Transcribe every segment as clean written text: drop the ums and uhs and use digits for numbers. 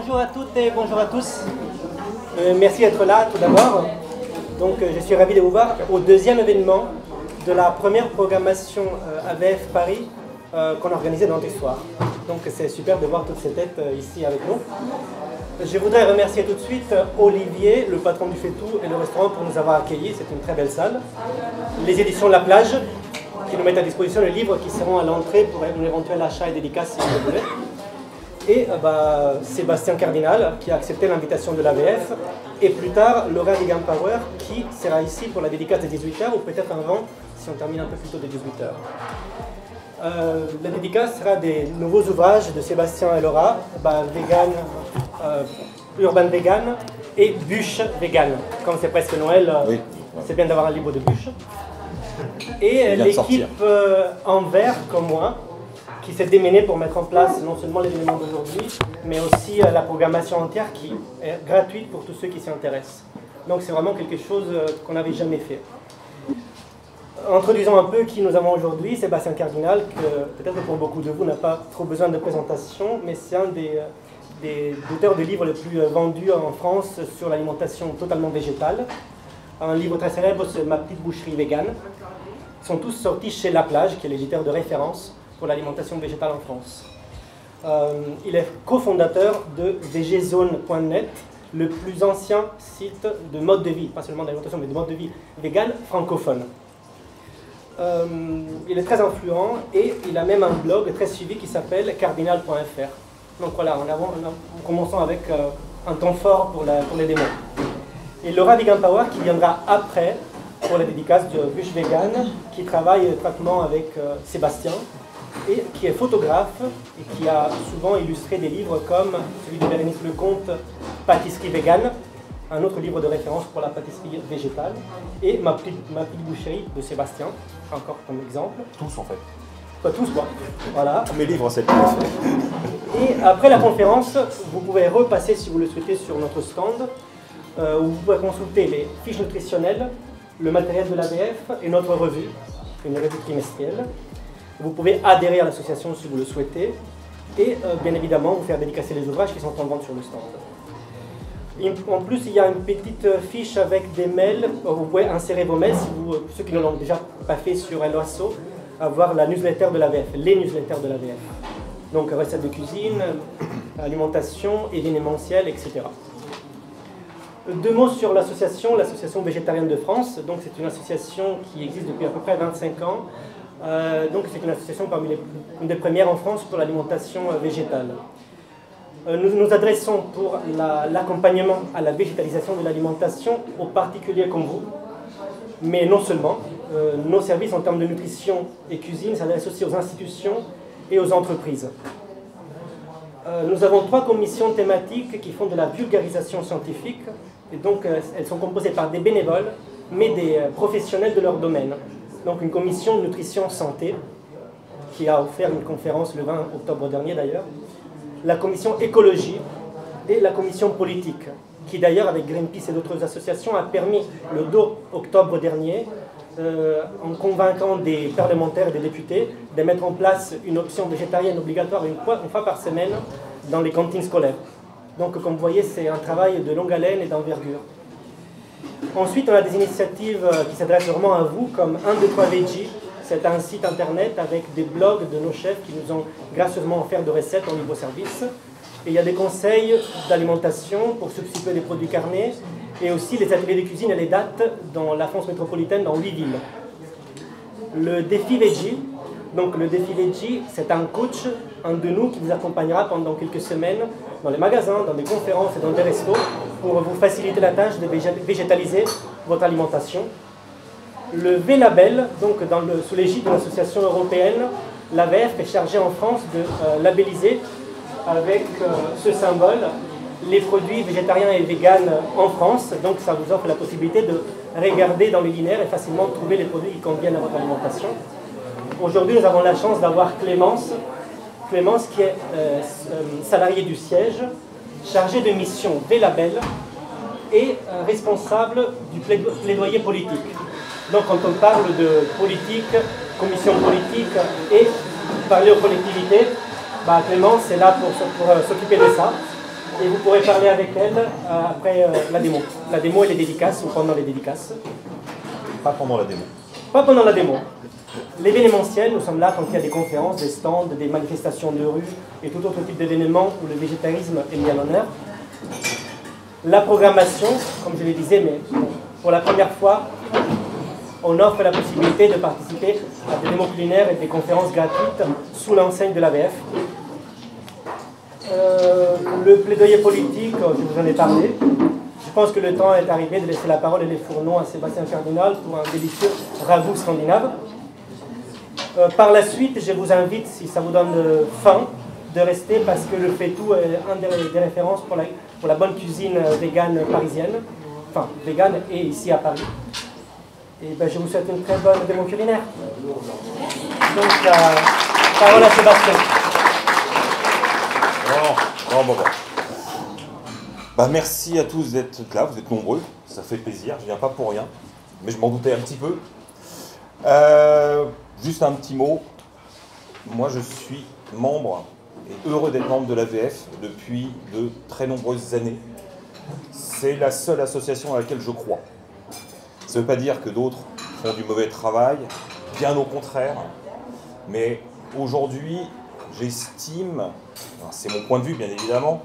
Bonjour à toutes et bonjour à tous. Merci d'être là tout d'abord. Donc je suis ravi de vous voir au deuxième événement de la première programmation AVF Paris qu'on a organisée dans notre soir. Donc c'est super de voir toutes ces têtes ici avec nous. Je voudrais remercier tout de suite Olivier, le patron du Fait-Tout et le restaurant pour nous avoir accueillis. C'est une très belle salle. Les éditions La Plage qui nous mettent à disposition les livres qui seront à l'entrée pour un éventuel achat et dédicace si vous le voulez. Et Sébastien Cardinal qui a accepté l'invitation de l'AVF, et plus tard Laura Degenpower qui sera ici pour la dédicace de 18h ou peut-être avant si on termine un peu plus tôt de 18h. La dédicace sera des nouveaux ouvrages de Sébastien et Laura, Urban Vegan et Bûche Vegan. Comme c'est presque Noël, oui. C'est bien d'avoir un livre de bûche. Et l'équipe en vert comme moi, qui s'est démenée pour mettre en place non seulement l'événement d'aujourd'hui, mais aussi la programmation entière qui est gratuite pour tous ceux qui s'y intéressent. Donc c'est vraiment quelque chose qu'on n'avait jamais fait. Introduisons un peu qui nous avons aujourd'hui. Sébastien Cardinal, que peut-être pour beaucoup de vous n'a pas trop besoin de présentation, mais c'est un des auteurs de livres les plus vendus en France sur l'alimentation totalement végétale. Un livre très célèbre, c'est Ma petite boucherie végane. Ils sont tous sortis chez La Plage, qui est l'éditeur de référence pour l'alimentation végétale en France. Il est cofondateur de VGZone.net, le plus ancien site de mode de vie, pas seulement d'alimentation, mais de mode de vie végane francophone. Il est très influent et il a même un blog très suivi qui s'appelle cardinal.fr. Donc voilà, en commençant avec un temps fort pour les démos. Et Laura Degenpower qui viendra après pour la dédicace de Bûche Vegan, qui travaille étroitement avec Sébastien, et qui est photographe et qui a souvent illustré des livres comme celui de Bérénice Lecomte, Pâtisserie végane, un autre livre de référence pour la pâtisserie végétale, et ma petite boucherie de Sébastien, encore comme exemple. Tous en fait. Pas tous quoi, voilà. Mes livres c'est tout. Et après la conférence, vous pouvez repasser si vous le souhaitez sur notre stand, où vous pouvez consulter les fiches nutritionnelles, le matériel de l'AVF et notre revue, une revue trimestrielle. Vous pouvez adhérer à l'association si vous le souhaitez et bien évidemment vous faire dédicacer les ouvrages qui sont en vente sur le stand. En plus, il y a une petite fiche avec des mails. Vous pouvez insérer vos mails si ceux qui ne l'ont déjà pas fait sur Helloasso, avoir la newsletter de l'AVF, les newsletters de l'AVF. Donc recettes de cuisine, alimentation, événementiel, etc. Deux mots sur l'association végétarienne de France. Donc c'est une association qui existe depuis à peu près 25 ans. Donc c'est une association parmi une des premières en France pour l'alimentation végétale. Nous nous adressons pour l'accompagnement à la végétalisation de l'alimentation aux particuliers comme vous, mais non seulement. Nos services en termes de nutrition et cuisine s'adressent aussi aux institutions et aux entreprises. Nous avons 3 commissions thématiques qui font de la vulgarisation scientifique, et donc elles sont composées par des bénévoles, mais des professionnels de leur domaine. Donc une commission nutrition santé, qui a offert une conférence le 20 octobre dernier d'ailleurs, la commission écologie et la commission politique, qui d'ailleurs avec Greenpeace et d'autres associations a permis le 2 octobre dernier, en convainquant des parlementaires et des députés, de mettre en place une option végétarienne obligatoire une fois par semaine dans les cantines scolaires. Donc comme vous voyez, c'est un travail de longue haleine et d'envergure. Ensuite, on a des initiatives qui s'adressent vraiment à vous, comme 1, 2, 3 Veggie. C'est un site internet avec des blogs de nos chefs qui nous ont gracieusement offert de recettes en libre-service. Et il y a des conseils d'alimentation pour substituer des produits carnés, et aussi les ateliers de cuisine et les dates dans la France métropolitaine, dans 8 villes. Le défi Veggie. Donc le défi Veggie, c'est un coach, un de nous, qui vous accompagnera pendant quelques semaines dans les magasins, dans des conférences et dans des restos pour vous faciliter la tâche de végétaliser votre alimentation. Le V-Label, donc sous l'égide de l'association européenne, l'AVF est chargée en France de labelliser avec ce symbole les produits végétariens et véganes en France. Donc ça vous offre la possibilité de regarder dans les linéaires et facilement trouver les produits qui conviennent à votre alimentation. Aujourd'hui, nous avons la chance d'avoir Clémence qui est salariée du siège, chargée de mission V-Label et responsable du plaidoyer politique. Donc quand on parle de politique, commission politique et parler aux collectivités, Clémence est là pour s'occuper de ça. et vous pourrez parler avec elle après la démo. La démo et les dédicaces, ou pendant les dédicaces. Pas pendant la démo. Pas pendant la démo. L'événementiel, nous sommes là quand il y a des conférences, des stands, des manifestations de rue et tout autre type d'événement où le végétarisme est mis à l'honneur. La programmation, comme je le disais, mais pour la première fois, on offre la possibilité de participer à des démos culinaires et des conférences gratuites sous l'enseigne de l'ABF. Le plaidoyer politique, je vous en ai parlé. Je pense que le temps est arrivé de laisser la parole et les fourneaux à Sébastien Cardinal pour un délicieux ragoût scandinave. Par la suite, je vous invite, si ça vous donne faim, de rester parce que le faitout est un des références pour la bonne cuisine végane parisienne, enfin végane et ici à Paris. Et ben, je vous souhaite une très bonne démo culinaire. Donc, parole à Sébastien. Bon. Bah, merci à tous d'être là, vous êtes nombreux, ça fait plaisir, je viens pas pour rien, mais je m'en doutais un petit peu. Juste un petit mot, moi je suis membre et heureux d'être membre de l'AVF depuis de très nombreuses années. C'est la seule association à laquelle je crois. Ça ne veut pas dire que d'autres font du mauvais travail, bien au contraire, mais aujourd'hui j'estime, c'est mon point de vue bien évidemment,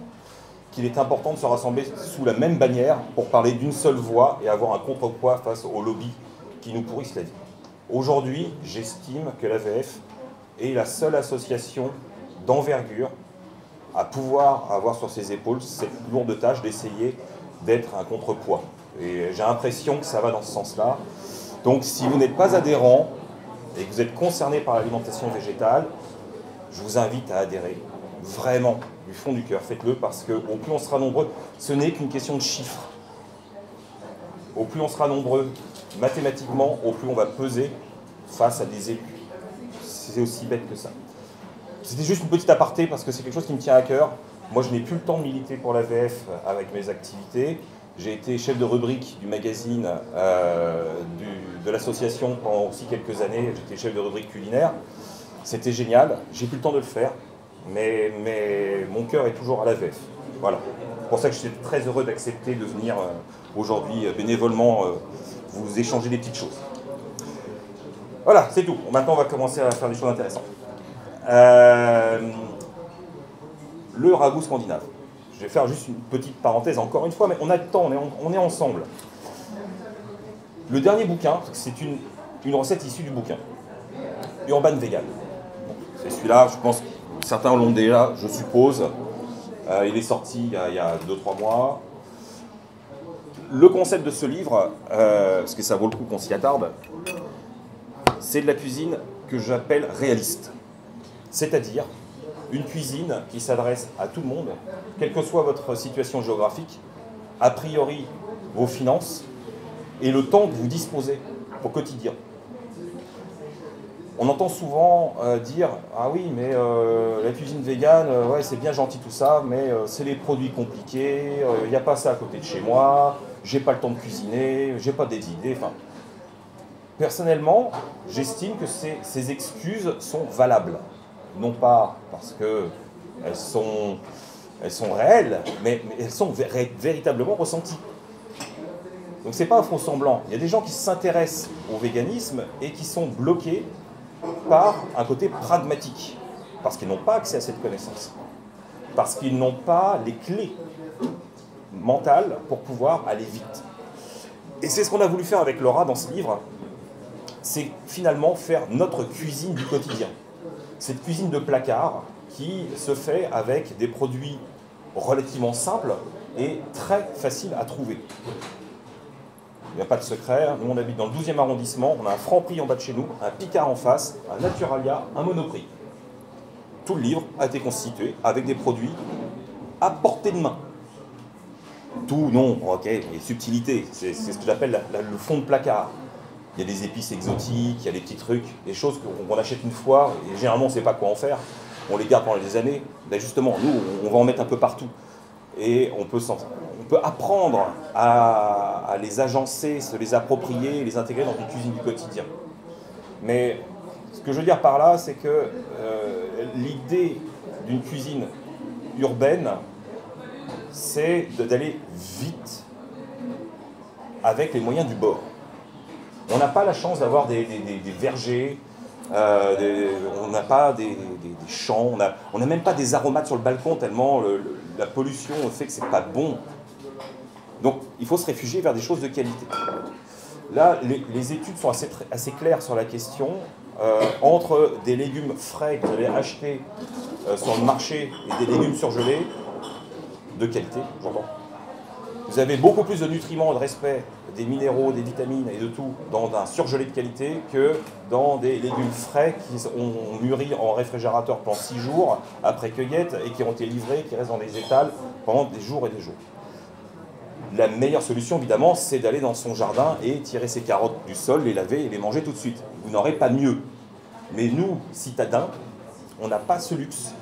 qu'il est important de se rassembler sous la même bannière pour parler d'une seule voix et avoir un contrepoids face aux lobbies qui nous pourrissent la vie. Aujourd'hui, j'estime que l'AVF est la seule association d'envergure à pouvoir avoir sur ses épaules cette lourde tâche d'essayer d'être un contrepoids. Et j'ai l'impression que ça va dans ce sens-là. Donc si vous n'êtes pas adhérent et que vous êtes concerné par l'alimentation végétale, je vous invite à adhérer. Vraiment, du fond du cœur, faites-le parce que au plus on sera nombreux, ce n'est qu'une question de chiffres. Au plus on sera nombreux, mathématiquement, au plus on va peser face à des élus. C'est aussi bête que ça. C'était juste une petite aparté parce que c'est quelque chose qui me tient à cœur. Moi, je n'ai plus le temps de militer pour l'AVF avec mes activités. J'ai été chef de rubrique du magazine de l'association pendant aussi quelques années. J'étais chef de rubrique culinaire. C'était génial. J'ai plus le temps de le faire. Mais mon cœur est toujours à l'AVF. Voilà. C'est pour ça que j'étais très heureux d'accepter de venir aujourd'hui bénévolement vous échanger des petites choses. Voilà, c'est tout. Maintenant, on va commencer à faire des choses intéressantes. Le ragoût scandinave. Je vais faire juste une petite parenthèse encore une fois, mais on a le temps, on est ensemble. Le dernier bouquin, c'est une recette issue du bouquin. Urban Vegan. C'est celui-là, je pense que certains l'ont déjà, je suppose. Il est sorti il y a 2-3 mois. Le concept de ce livre, parce que ça vaut le coup qu'on s'y attarde, c'est de la cuisine que j'appelle réaliste. C'est-à-dire une cuisine qui s'adresse à tout le monde, quelle que soit votre situation géographique, a priori vos finances et le temps que vous disposez au quotidien. On entend souvent dire « Ah oui, mais la cuisine végane, ouais, c'est bien gentil tout ça, mais c'est les produits compliqués, il n'y a pas ça à côté de chez moi, j'ai pas le temps de cuisiner, j'ai pas des idées. » Enfin, personnellement, j'estime que ces excuses sont valables. Non pas parce qu'elles sont réelles, mais elles sont véritablement ressenties. Donc c'est pas un faux semblant. Il y a des gens qui s'intéressent au véganisme et qui sont bloqués par un côté pragmatique, parce qu'ils n'ont pas accès à cette connaissance, parce qu'ils n'ont pas les clés mentales pour pouvoir aller vite. Et c'est ce qu'on a voulu faire avec Laura dans ce livre, c'est finalement faire notre cuisine du quotidien. Cette cuisine de placard qui se fait avec des produits relativement simples et très faciles à trouver. Il n'y a pas de secret, nous on habite dans le 12e arrondissement, on a un Franprix en bas de chez nous, un Picard en face, un Naturalia, un Monoprix. Tout le livre a été constitué avec des produits à portée de main. Tout, non, ok, il y a subtilité, c'est ce que j'appelle le fond de placard. Il y a des épices exotiques, il y a des petits trucs, des choses qu'on achète une fois, et généralement on ne sait pas quoi en faire, on les garde pendant des années. Ben justement, nous, on va en mettre un peu partout. Et on peut apprendre à les agencer, se les approprier, les intégrer dans une cuisine du quotidien. Mais ce que je veux dire par là, c'est que l'idée d'une cuisine urbaine c'est d'aller vite avec les moyens du bord. On n'a pas la chance d'avoir des vergers, on n'a pas des champs, on n'a même pas des aromates sur le balcon tellement la pollution fait que c'est pas bon. Donc il faut se réfugier vers des choses de qualité. Là, les études sont assez claires sur la question. Entre des légumes frais que vous allez acheter sur le marché et des légumes surgelés, de qualité, j'entends. Vous avez beaucoup plus de nutriments, de respect, des minéraux, des vitamines et de tout dans un surgelé de qualité que dans des légumes frais qui ont mûri en réfrigérateur pendant 6 jours après cueillette et qui ont été livrés, qui restent dans des étals pendant des jours et des jours. La meilleure solution, évidemment, c'est d'aller dans son jardin et tirer ses carottes du sol, les laver et les manger tout de suite. Vous n'aurez pas mieux. Mais nous, citadins, on n'a pas ce luxe.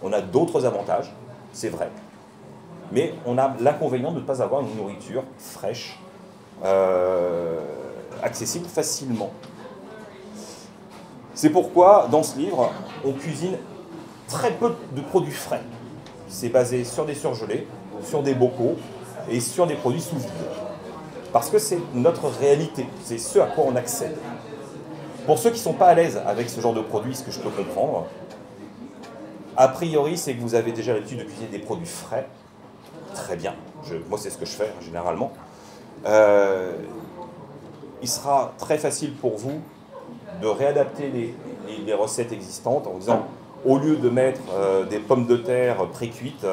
On a d'autres avantages, c'est vrai. Mais on a l'inconvénient de ne pas avoir une nourriture fraîche, accessible facilement. C'est pourquoi, dans ce livre, on cuisine très peu de produits frais. C'est basé sur des surgelés, sur des bocaux et sur des produits sous vide. Parce que c'est notre réalité, c'est ce à quoi on accède. Pour ceux qui ne sont pas à l'aise avec ce genre de produits, ce que je peux comprendre, a priori, c'est que vous avez déjà l'habitude de cuisiner des produits frais. Très bien, moi c'est ce que je fais généralement. Il sera très facile pour vous de réadapter les recettes existantes en disant, au lieu de mettre des pommes de terre pré-cuites,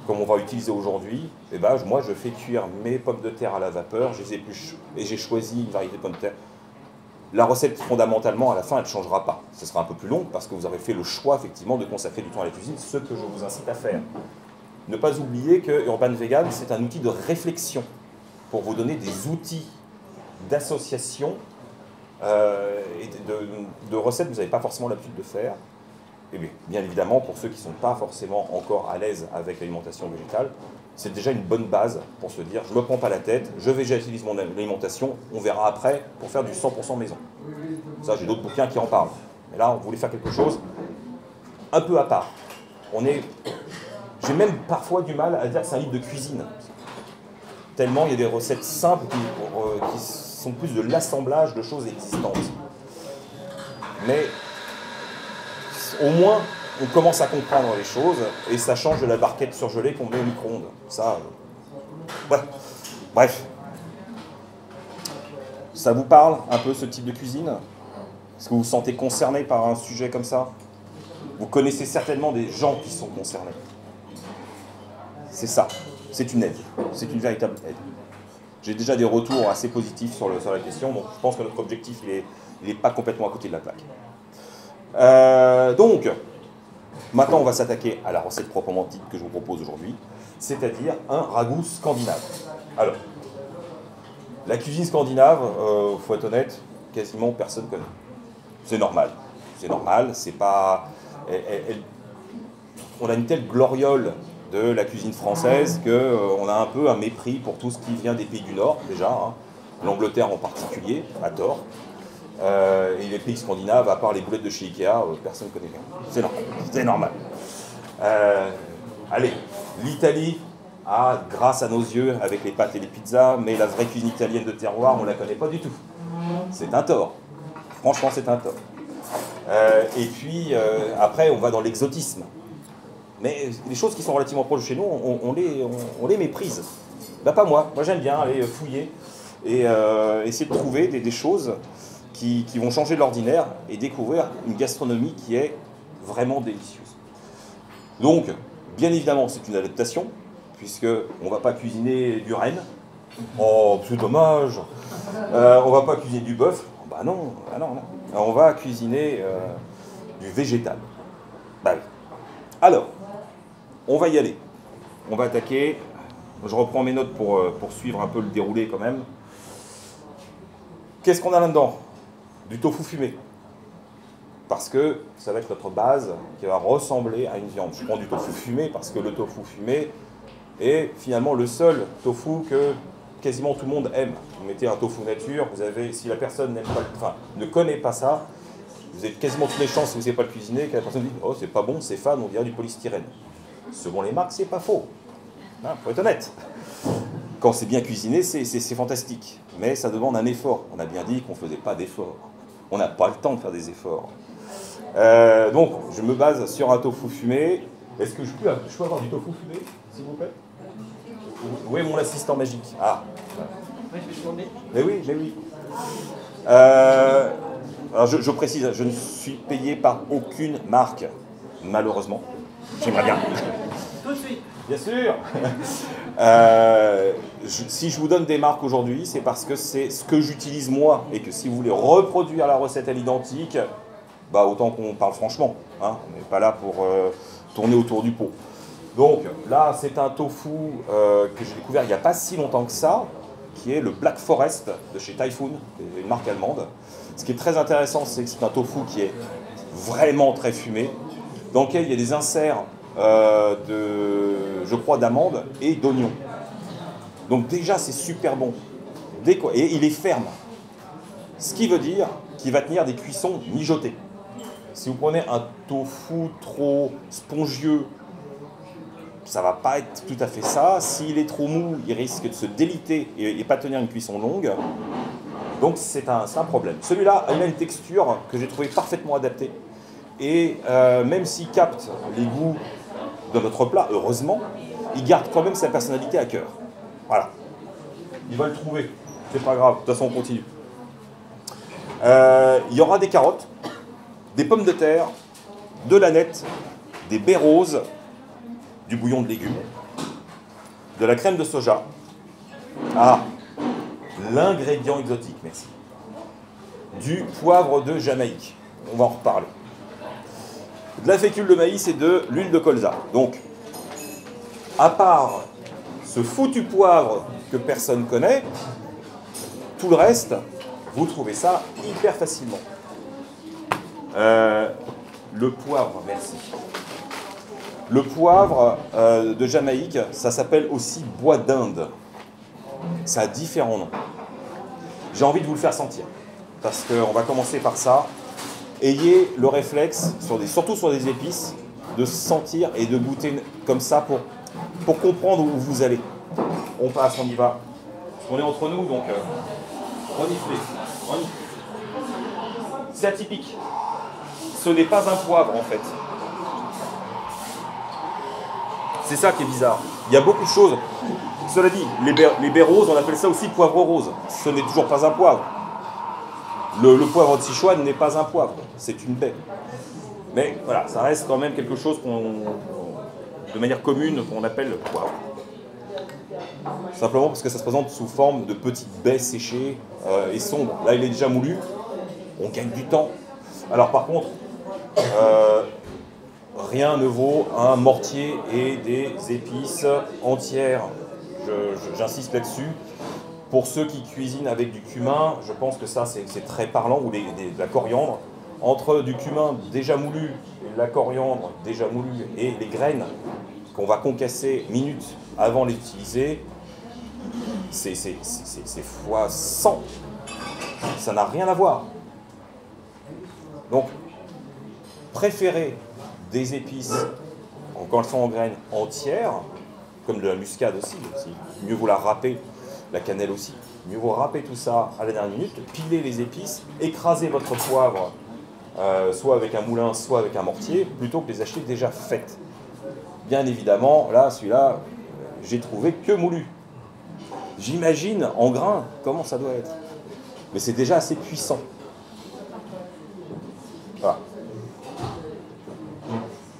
comme on va utiliser aujourd'hui, eh ben, moi je fais cuire mes pommes de terre à la vapeur, je les épluche et j'ai choisi une variété de pommes de terre. La recette, fondamentalement, à la fin, elle ne changera pas. Ce sera un peu plus long parce que vous aurez fait le choix, effectivement, de consacrer du temps à la cuisine, ce que je vous incite à faire. Ne pas oublier que Urban Vegan, c'est un outil de réflexion pour vous donner des outils d'association et de recettes que vous n'avez pas forcément l'habitude de faire. Et bien évidemment, pour ceux qui ne sont pas forcément encore à l'aise avec l'alimentation végétale, c'est déjà une bonne base pour se dire, je ne me prends pas la tête, je végétalise mon alimentation, on verra après pour faire du 100% maison. Ça, j'ai d'autres bouquins qui en parlent. Mais là, on voulait faire quelque chose un peu à part. J'ai même parfois du mal à dire que c'est un livre de cuisine. Tellement il y a des recettes simples qui sont plus de l'assemblage de choses existantes. Mais au moins, on commence à comprendre les choses et ça change de la barquette surgelée qu'on met au micro-ondes. Ça, ouais. Bref. Ça vous parle un peu ce type de cuisine? Est-ce que vous vous sentez concerné par un sujet comme ça? Vous connaissez certainement des gens qui sont concernés. C'est ça. C'est une aide. C'est une véritable aide. J'ai déjà des retours assez positifs sur la question, donc je pense que notre objectif, il n'est pas complètement à côté de la plaque. Donc, maintenant on va s'attaquer à la recette proprement dite que je vous propose aujourd'hui, c'est-à-dire un ragoût scandinave. Alors, la cuisine scandinave, faut être honnête, quasiment personne ne connaît. C'est normal. C'est normal, c'est pas... on a une telle gloriole de la cuisine française qu'on a un peu un mépris pour tout ce qui vient des pays du Nord, déjà, hein. L'Angleterre en particulier, à tort. Et les pays scandinaves, à part les boulettes de chez Ikea, personne ne connaît rien. C'est normal. C'est normal. Allez, l'Italie a, grâce à nos yeux, avec les pâtes et les pizzas, mais la vraie cuisine italienne de terroir, on ne la connaît pas du tout. C'est un tort. Franchement, c'est un tort. Et puis, après, on va dans l'exotisme. Mais les choses qui sont relativement proches de chez nous, on les méprise. Bah, pas moi. Moi, j'aime bien aller fouiller et essayer de trouver des choses qui vont changer de l'ordinaire et découvrir une gastronomie qui est vraiment délicieuse. Donc, bien évidemment, c'est une adaptation, puisqu'on ne va pas cuisiner du renne. Oh, c'est dommage. On ne va pas cuisiner du bœuf. Bah non, bah non, non. On va cuisiner du végétal. Bah oui. Alors, on va y aller. On va attaquer. Je reprends mes notes pour suivre un peu le déroulé quand même. Qu'est-ce qu'on a là-dedans? Du tofu fumé. Parce que ça va être notre base qui va ressembler à une viande. Je prends du tofu fumé parce que le tofu fumé est finalement le seul tofu que quasiment tout le monde aime. Vous mettez un tofu nature, vous avez, si la personne n'aime pas, ne connaît pas ça, vous avez quasiment toutes les chances, si vous ne savez pas le cuisiner, que la personne dit « Oh, c'est pas bon, c'est fan, on dirait du polystyrène ». Selon les marques, c'est pas faux. Faut être honnête. Quand c'est bien cuisiné, c'est fantastique. Mais ça demande un effort. On a bien dit qu'on ne faisait pas d'efforts. On n'a pas le temps de faire des efforts. Donc, je me base sur un tofu fumé. Est-ce que je peux avoir du tofu fumé, s'il vous plaît? Où est mon assistant magique? Ah. Oui, je vais demander. Mais oui, mais oui. Alors je précise, je ne suis payé par aucune marque, malheureusement. J'aimerais bien. Tout de suite. Bien sûr. Si je vous donne des marques aujourd'hui, c'est parce que c'est ce que j'utilise moi, et que si vous voulez reproduire la recette à l'identique, bah autant qu'on parle franchement. Hein, on n'est pas là pour tourner autour du pot. Donc là, c'est un tofu que j'ai découvert il n'y a pas si longtemps que ça, qui est le Black Forest de chez Typhoon, une marque allemande. Ce qui est très intéressant, c'est que c'est un tofu qui est vraiment très fumé, dans lequel il y a des inserts je crois, d'amandes et d'oignons. Donc déjà, c'est super bon. Et il est ferme. Ce qui veut dire qu'il va tenir des cuissons mijotées. Si vous prenez un tofu trop spongieux, ça ne va pas être tout à fait ça. S'il est trop mou, il risque de se déliter et pas tenir une cuisson longue. Donc c'est un problème. Celui-là, il a une texture que j'ai trouvé parfaitement adaptée. Et même s'il capte les goûts de notre plat, heureusement, il garde quand même sa personnalité à cœur. Voilà. Il va le trouver. C'est pas grave, de toute façon on continue. Il y aura des carottes, des pommes de terre, de l'aneth, des baies roses, du bouillon de légumes, de la crème de soja. Ah, l'ingrédient exotique, merci. Du poivre de Jamaïque, on va en reparler. De la fécule de maïs et de l'huile de colza. Donc, à part ce foutu poivre que personne connaît, tout le reste, vous trouvez ça hyper facilement. Le poivre, merci. Le poivre de Jamaïque, ça s'appelle aussi bois d'Inde. Ça a différents noms. J'ai envie de vous le faire sentir, parce qu'on va commencer par ça. Ayez le réflexe, surtout sur des épices, de sentir et de goûter comme ça pour comprendre où vous allez. On passe, on y va. On est entre nous, donc on y fait. C'est atypique. Ce n'est pas un poivre, en fait. C'est ça qui est bizarre. Il y a beaucoup de choses. Cela dit, les baies roses, on appelle ça aussi poivre rose. Ce n'est toujours pas un poivre. Le poivre de Sichuan n'est pas un poivre, c'est une baie. Mais voilà, ça reste quand même quelque chose de manière commune qu'on appelle le poivre. Simplement parce que ça se présente sous forme de petites baies séchées et sombres. Là, il est déjà moulu, on gagne du temps. Alors par contre, rien ne vaut un mortier et des épices entières. J'insiste là-dessus. Pour ceux qui cuisinent avec du cumin, je pense que ça c'est très parlant, ou de la coriandre. Entre du cumin déjà moulu, et la coriandre déjà moulue, et les graines qu'on va concasser minutes avant les utiliser, c'est fois 100. Ça n'a rien à voir. Donc, préférez des épices, quand elles sont en graines entières, comme de la muscade aussi. Mieux vaut la râper. La cannelle aussi. Mieux vaut râper tout ça à la dernière minute, piler les épices, écraser votre poivre, soit avec un moulin, soit avec un mortier, plutôt que les acheter déjà faites. Bien évidemment, là, celui-là, j'ai trouvé que moulu. J'imagine, en grains, comment ça doit être. Mais c'est déjà assez puissant. Voilà.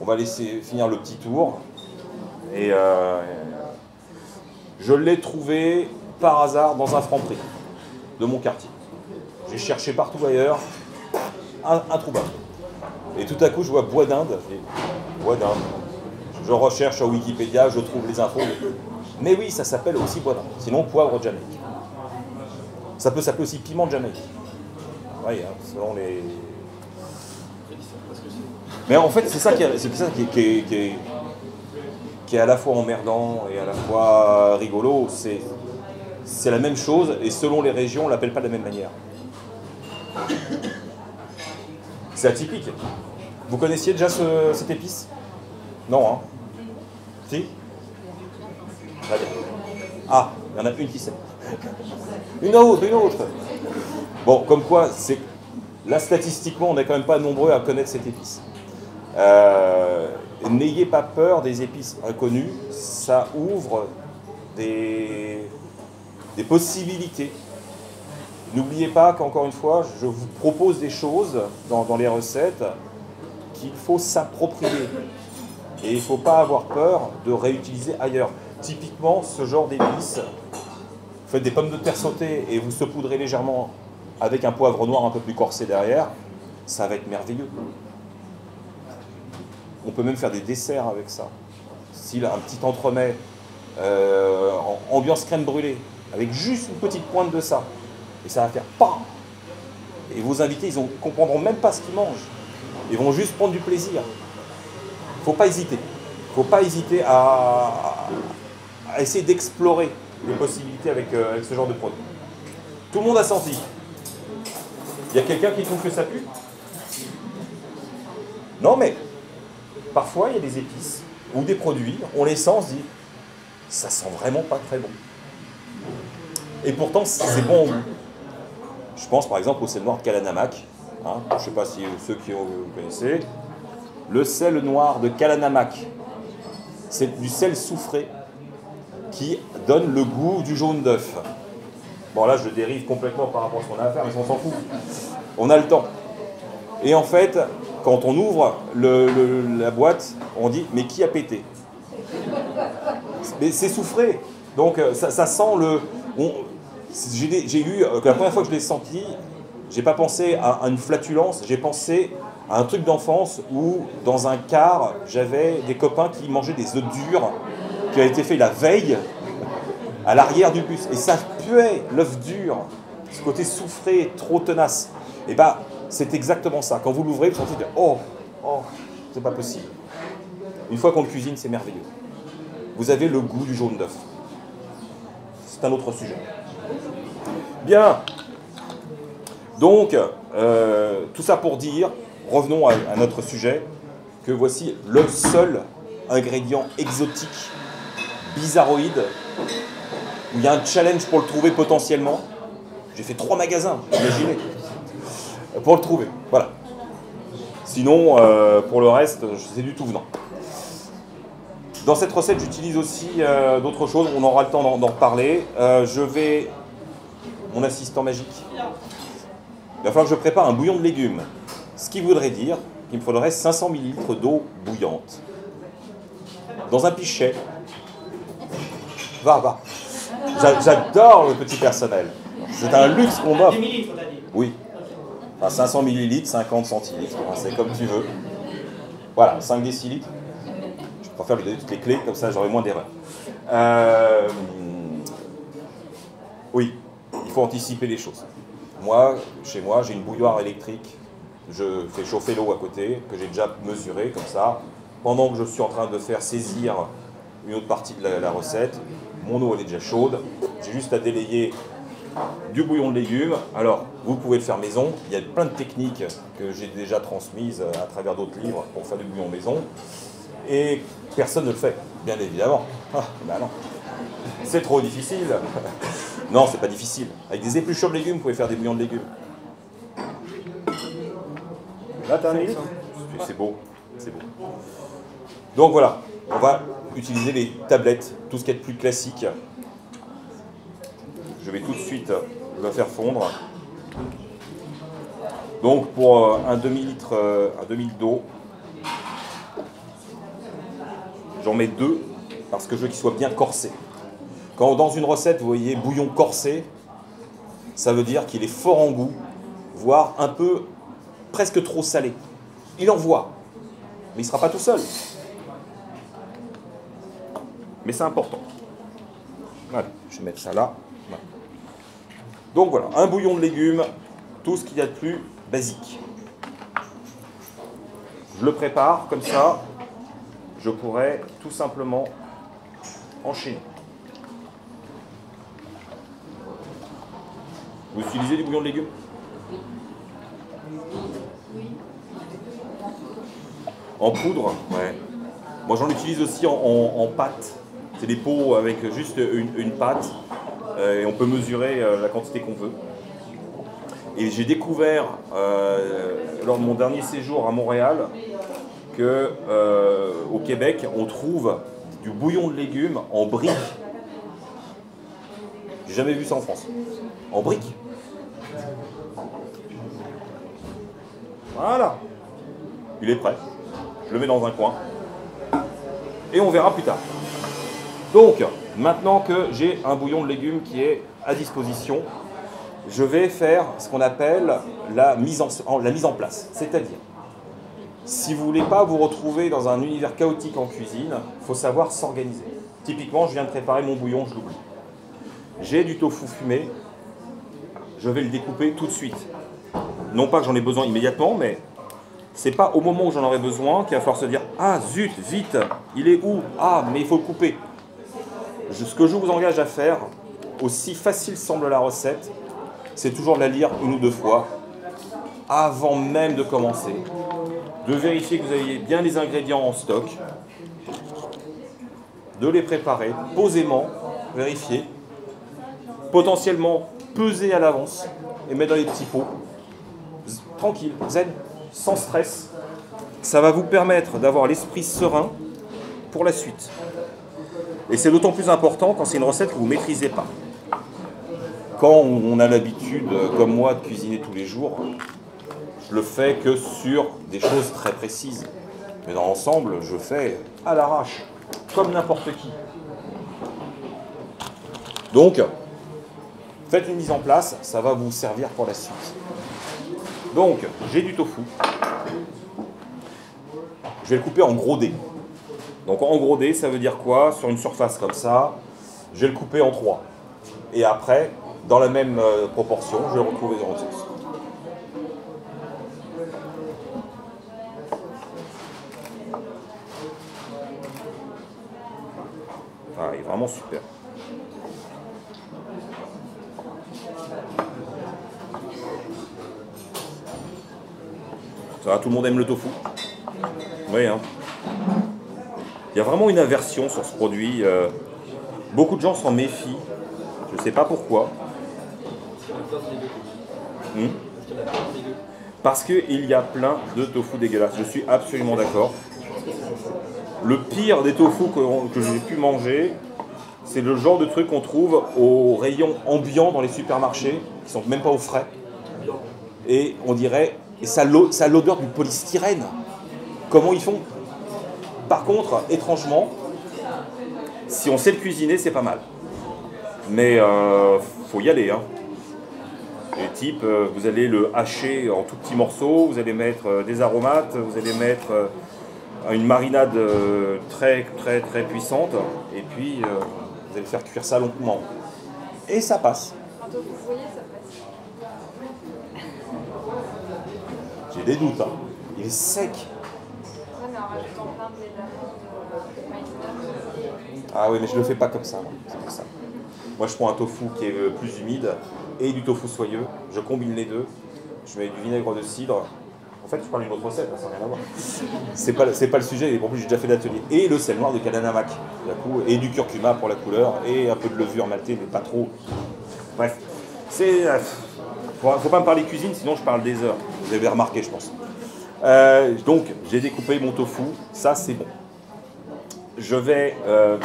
On va laisser finir le petit tour. Et je l'ai trouvé par hasard dans un Franprix de mon quartier. J'ai cherché partout ailleurs, introuvable. Et tout à coup, je vois bois d'Inde. Bois d'Inde. Je recherche sur Wikipédia, je trouve les infos. Mais oui, ça s'appelle aussi bois d'Inde. Sinon, poivre de Jamaïque. Ça peut s'appeler aussi piment de Jamaïque. Oui, hein, selon les... Mais en fait, c'est ça qui est à la fois emmerdant et à la fois rigolo. C'est la même chose, et selon les régions, on ne l'appelle pas de la même manière. C'est atypique. Vous connaissiez déjà cette épice? Non, hein? Si? Très bien. Ah, il y en a une qui sait. Une autre, une autre. Bon, comme quoi, c'est là, statistiquement, on n'est quand même pas nombreux à connaître cette épice. N'ayez pas peur des épices inconnues, ça ouvre des possibilités. N'oubliez pas qu'encore une fois, je vous propose des choses dans les recettes qu'il faut s'approprier. Et il ne faut pas avoir peur de réutiliser ailleurs. Typiquement, ce genre d'épices, vous faites des pommes de terre sautées et vous saupoudrez légèrement avec un poivre noir un peu plus corsé derrière, ça va être merveilleux. On peut même faire des desserts avec ça. S'il a un petit entremets en ambiance crème brûlée, avec juste une petite pointe de ça, et ça va faire PAM. Et vos invités, ils ne comprendront même pas ce qu'ils mangent. Ils vont juste prendre du plaisir. Il ne faut pas hésiter. Il ne faut pas hésiter à essayer d'explorer les possibilités avec ce genre de produit. Tout le monde a senti. Il y a quelqu'un qui trouve que ça pue? Non, mais parfois, il y a des épices ou des produits, on les sent, on se dit, ça sent vraiment pas très bon. Et pourtant, c'est bon au goût. Je pense par exemple au sel noir de Kalanamak. Hein, je ne sais pas si ceux qui vous connaissez. Le sel noir de Kalanamak, c'est du sel soufré qui donne le goût du jaune d'œuf. Bon là, je dérive complètement par rapport à ce qu'on a à faire, mais on s'en fout. On a le temps. Et en fait, quand on ouvre la boîte, on dit « mais qui a pété ?» Mais c'est soufré. Donc ça sent le... J'ai eu, la première fois que je l'ai senti, j'ai pas pensé à une flatulence, j'ai pensé à un truc d'enfance où, dans un car, j'avais des copains qui mangeaient des œufs durs qui avaient été faits la veille à l'arrière du bus. Et ça puait l'œuf dur, ce côté soufré, trop tenace. Et bah, c'est exactement ça. Quand vous l'ouvrez, vous sentez que oh, c'est pas possible. Une fois qu'on le cuisine, c'est merveilleux. Vous avez le goût du jaune d'œuf. C'est un autre sujet. Bien. Donc, tout ça pour dire, revenons à notre sujet, que voici le seul ingrédient exotique, bizarroïde, où il y a un challenge pour le trouver potentiellement. J'ai fait 3 magasins, imaginez, pour le trouver. Voilà. Sinon, pour le reste, c'est du tout venant. Dans cette recette, j'utilise aussi d'autres choses, on aura le temps d'en reparler. Mon assistant magique, il va falloir que je prépare un bouillon de légumes. Ce qui voudrait dire qu'il me faudrait 500 ml d'eau bouillante. Dans un pichet. Va. J'adore le petit personnel. C'est un luxe qu'on m'offre. 10 millilitres, t'as dit. Oui. Enfin, 500 ml, 50 centilitres, c'est comme tu veux. Voilà, 5 décilitres. Je préfère lui donner toutes les clés, comme ça j'aurai moins d'erreurs. Oui, il faut anticiper les choses. Moi, chez moi, j'ai une bouilloire électrique. Je fais chauffer l'eau à côté, que j'ai déjà mesurée, comme ça. Pendant que je suis en train de faire saisir une autre partie de la recette, mon eau elle est déjà chaude. J'ai juste à délayer du bouillon de légumes. Alors, vous pouvez le faire maison. Il y a plein de techniques que j'ai déjà transmises à travers d'autres livres pour faire du bouillon maison. Et personne ne le fait, bien évidemment. Ah, ben non. C'est trop difficile. Non, c'est pas difficile. Avec des épluchures de légumes, vous pouvez faire des bouillons de légumes. Là, t'as un minute ? C'est beau, c'est beau. Donc voilà, on va utiliser les tablettes, tout ce qui est de plus classique. Je vais tout de suite le faire fondre. Donc pour un demi-litre d'eau, j'en mets 2 parce que je veux qu'il soit bien corsé. Quand dans une recette, vous voyez bouillon corsé, ça veut dire qu'il est fort en goût, voire un peu, presque trop salé. Il envoie, mais il ne sera pas tout seul. Mais c'est important. Voilà, je vais mettre ça là. Voilà. Donc voilà, un bouillon de légumes, tout ce qu'il y a de plus basique. Je le prépare comme ça, je pourrais tout simplement enchaîner. Vous utilisez du bouillon de légumes? En poudre? Ouais. Moi j'en utilise aussi en pâte. C'est des pots avec juste une pâte et on peut mesurer la quantité qu'on veut. Et j'ai découvert lors de mon dernier séjour à Montréal que au Québec, on trouve du bouillon de légumes en briques. J'ai jamais vu ça en France. En briques. Voilà. Il est prêt. Je le mets dans un coin. Et on verra plus tard. Donc, maintenant que j'ai un bouillon de légumes qui est à disposition, je vais faire ce qu'on appelle la mise en place. C'est-à-dire, si vous ne voulez pas vous retrouver dans un univers chaotique en cuisine, il faut savoir s'organiser. Typiquement, je viens de préparer mon bouillon, je l'oublie. J'ai du tofu fumé, je vais le découper tout de suite. Non pas que j'en ai besoin immédiatement, mais c'est pas au moment où j'en aurai besoin qu'il va falloir se dire « Ah zut, vite, il est où? Ah, mais il faut le couper ». Ce que je vous engage à faire, aussi facile semble la recette, c'est toujours de la lire une ou deux fois, avant même de commencer, de vérifier que vous avez bien les ingrédients en stock, de les préparer posément, vérifier, potentiellement peser à l'avance et mettre dans les petits pots, tranquille, zen, sans stress. Ça va vous permettre d'avoir l'esprit serein pour la suite. Et c'est d'autant plus important quand c'est une recette que vous ne maîtrisez pas. Quand on a l'habitude, comme moi, de cuisiner tous les jours, je le fais que sur des choses très précises. Mais dans l'ensemble, je fais à l'arrache, comme n'importe qui. Donc, faites une mise en place, ça va vous servir pour la suite. Donc, j'ai du tofu. Je vais le couper en gros dés. Donc en gros dés, ça veut dire quoi? Sur une surface comme ça, je vais le couper en 3. Et après, dans la même proportion, je vais le retrouver dans l'autre sens. Ah, il est vraiment super. Ça va, tout le monde aime le tofu? Oui, hein. Il y a vraiment une aversion sur ce produit. Beaucoup de gens s'en méfient. Je ne sais pas pourquoi. Parce qu'il y a plein de tofu dégueulasses. Je suis absolument d'accord. Le pire des tofu que j'ai pu manger, c'est le genre de truc qu'on trouve au rayon ambiant dans les supermarchés, qui sont même pas au frais. Et on dirait, et ça a l'odeur du polystyrène. Comment ils font? Par contre, étrangement, si on sait le cuisiner, c'est pas mal. Mais faut y aller. Hein. Les types, vous allez le hacher en tout petits morceaux, vous allez mettre des aromates, vous allez mettre une marinade très très très puissante, et puis vous allez faire cuire ça longuement. Et ça passe. Quand vous voyez, ça passe. J'ai des doutes. Hein. Il est sec. Mais en rajoutant plein de maïzena. Ah oui, mais je le fais pas comme ça. C'est pour ça. Moi, je prends un tofu qui est plus humide et du tofu soyeux. Je combine les deux. Je mets du vinaigre de cidre. En fait, je parle d'une autre recette, ça n'a rien à voir. C'est pas le sujet, en plus j'ai déjà fait l'atelier. Et le sel noir de Kananamak, et du curcuma pour la couleur, et un peu de levure maltée, mais pas trop. Bref, c'est... faut pas me parler cuisine, sinon je parle des heures. Vous avez remarqué, je pense. Donc, j'ai découpé mon tofu, ça c'est bon. Je vais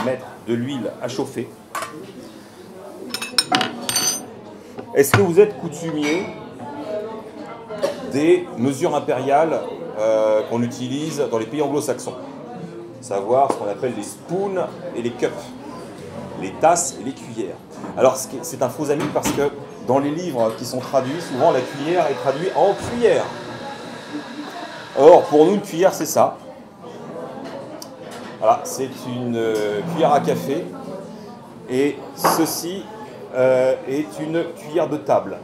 mettre de l'huile à chauffer. Est-ce que vous êtes coutumier des mesures impériales qu'on utilise dans les pays anglo-saxons? Savoir ce qu'on appelle les spoons et les cups, les tasses et les cuillères. Alors c'est un faux ami parce que dans les livres qui sont traduits, souvent la cuillère est traduite en cuillère. Or pour nous une cuillère c'est ça. Voilà, c'est une cuillère à café et ceci est une cuillère de table.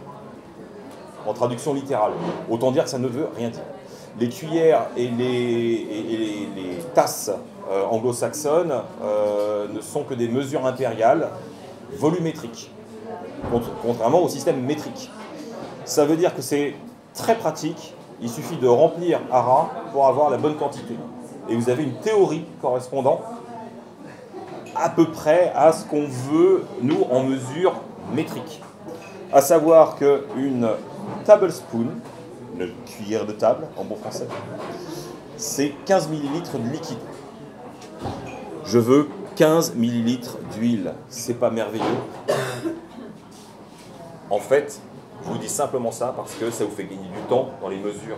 En traduction littérale. Autant dire que ça ne veut rien dire. Les cuillères et les tasses anglo-saxonnes ne sont que des mesures impériales volumétriques, contrairement au système métrique. Ça veut dire que c'est très pratique, il suffit de remplir à ras pour avoir la bonne quantité. Et vous avez une théorie correspondant à peu près à ce qu'on veut, nous, en mesure métrique. À savoir qu'une tablespoon, une cuillère de table, en bon français, c'est 15 millilitres de liquide. Je veux 15 millilitres d'huile. C'est pas merveilleux? En fait, je vous dis simplement ça parce que ça vous fait gagner du temps dans les mesures.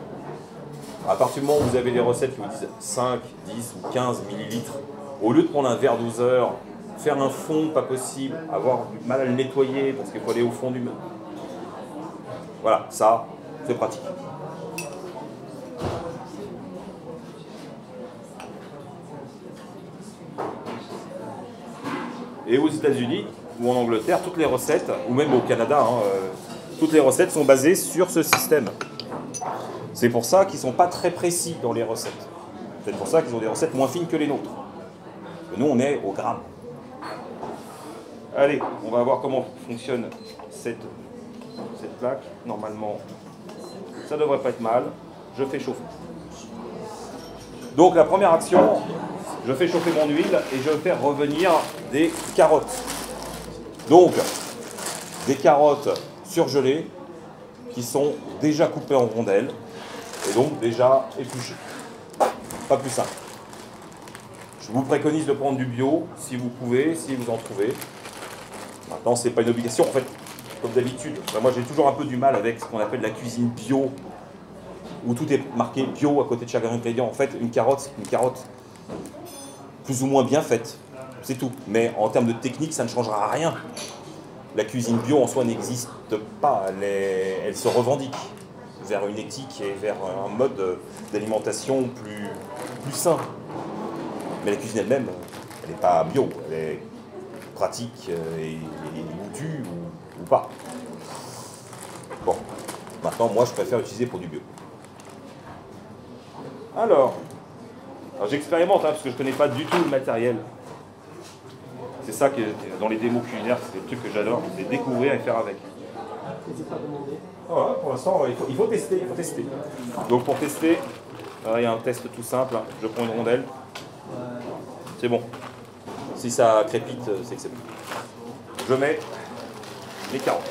À partir du moment où vous avez des recettes qui vous disent 5, 10 ou 15 millilitres, au lieu de prendre un verre doseur, faire un fond pas possible, avoir du mal à le nettoyer parce qu'il faut aller au fond du... Voilà, ça, c'est pratique. Et aux États-Unis ou en Angleterre, toutes les recettes, ou même au Canada, toutes les recettes sont basées sur ce système. C'est pour ça qu'ils ne sont pas très précis dans les recettes. C'est pour ça qu'ils ont des recettes moins fines que les nôtres. Et nous, on est au gramme. Allez, on va voir comment fonctionne cette plaque. Normalement, ça ne devrait pas être mal. Je fais chauffer. Donc la première action, je fais chauffer mon huile et je fais revenir des carottes. Donc, des carottes surgelées qui sont déjà coupées en rondelles et donc déjà épluchées. Pas plus simple. Je vous préconise de prendre du bio si vous pouvez, si vous en trouvez. Maintenant, ce n'est pas une obligation. En fait, comme d'habitude, moi j'ai toujours un peu du mal avec ce qu'on appelle la cuisine bio, où tout est marqué bio à côté de chaque ingrédient. En fait, une carotte, c'est une carotte plus ou moins bien faite. C'est tout. Mais en termes de technique, ça ne changera rien. La cuisine bio en soi n'existe pas. Elle se revendique vers une éthique et vers un mode d'alimentation plus sain. Mais la cuisine elle-même, elle n'est pas bio. Elle est pratique et goûtue ou pas. Bon. Maintenant, moi, je préfère utiliser pour du bio. Alors j'expérimente parce que je ne connais pas du tout le matériel. C'est ça qui est dans les démos culinaires, c'est des trucs que j'adore, c'est découvrir et faire avec. N'hésitez pas à demander. Voilà, pour l'instant, il faut tester, Donc pour tester, il y a un test tout simple. Je prends une rondelle. C'est bon. Si ça crépite, c'est que c'est bon. Je mets les carottes.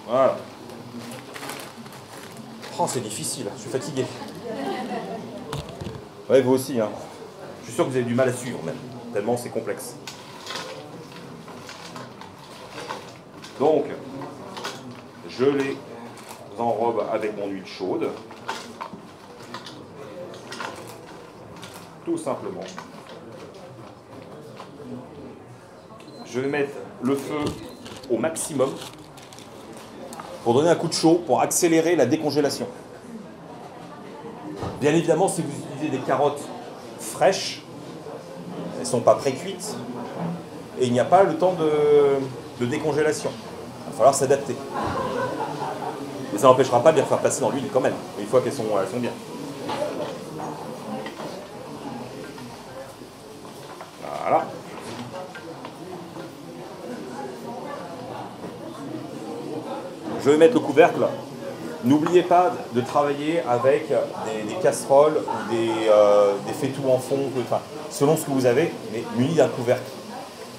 Voilà. Oh, c'est difficile, je suis fatigué. Ouais, vous aussi, hein. Je suis sûr que vous avez du mal à suivre, même, tellement c'est complexe. Donc, je les enrobe avec mon huile chaude. Tout simplement. Je vais mettre le feu au maximum pour donner un coup de chaud, pour accélérer la décongélation. Bien évidemment, si vous utilisez des carottes fraîches, elles ne sont pas pré-cuites, et il n'y a pas le temps de décongélation. Il va falloir s'adapter. Mais ça n'empêchera pas de les faire passer dans l'huile quand même, une fois qu'elles sont bien. Voilà. Je vais mettre le couvercle. N'oubliez pas de travailler avec des casseroles ou des fétous en fond, enfin, selon ce que vous avez, mais muni d'un couvercle.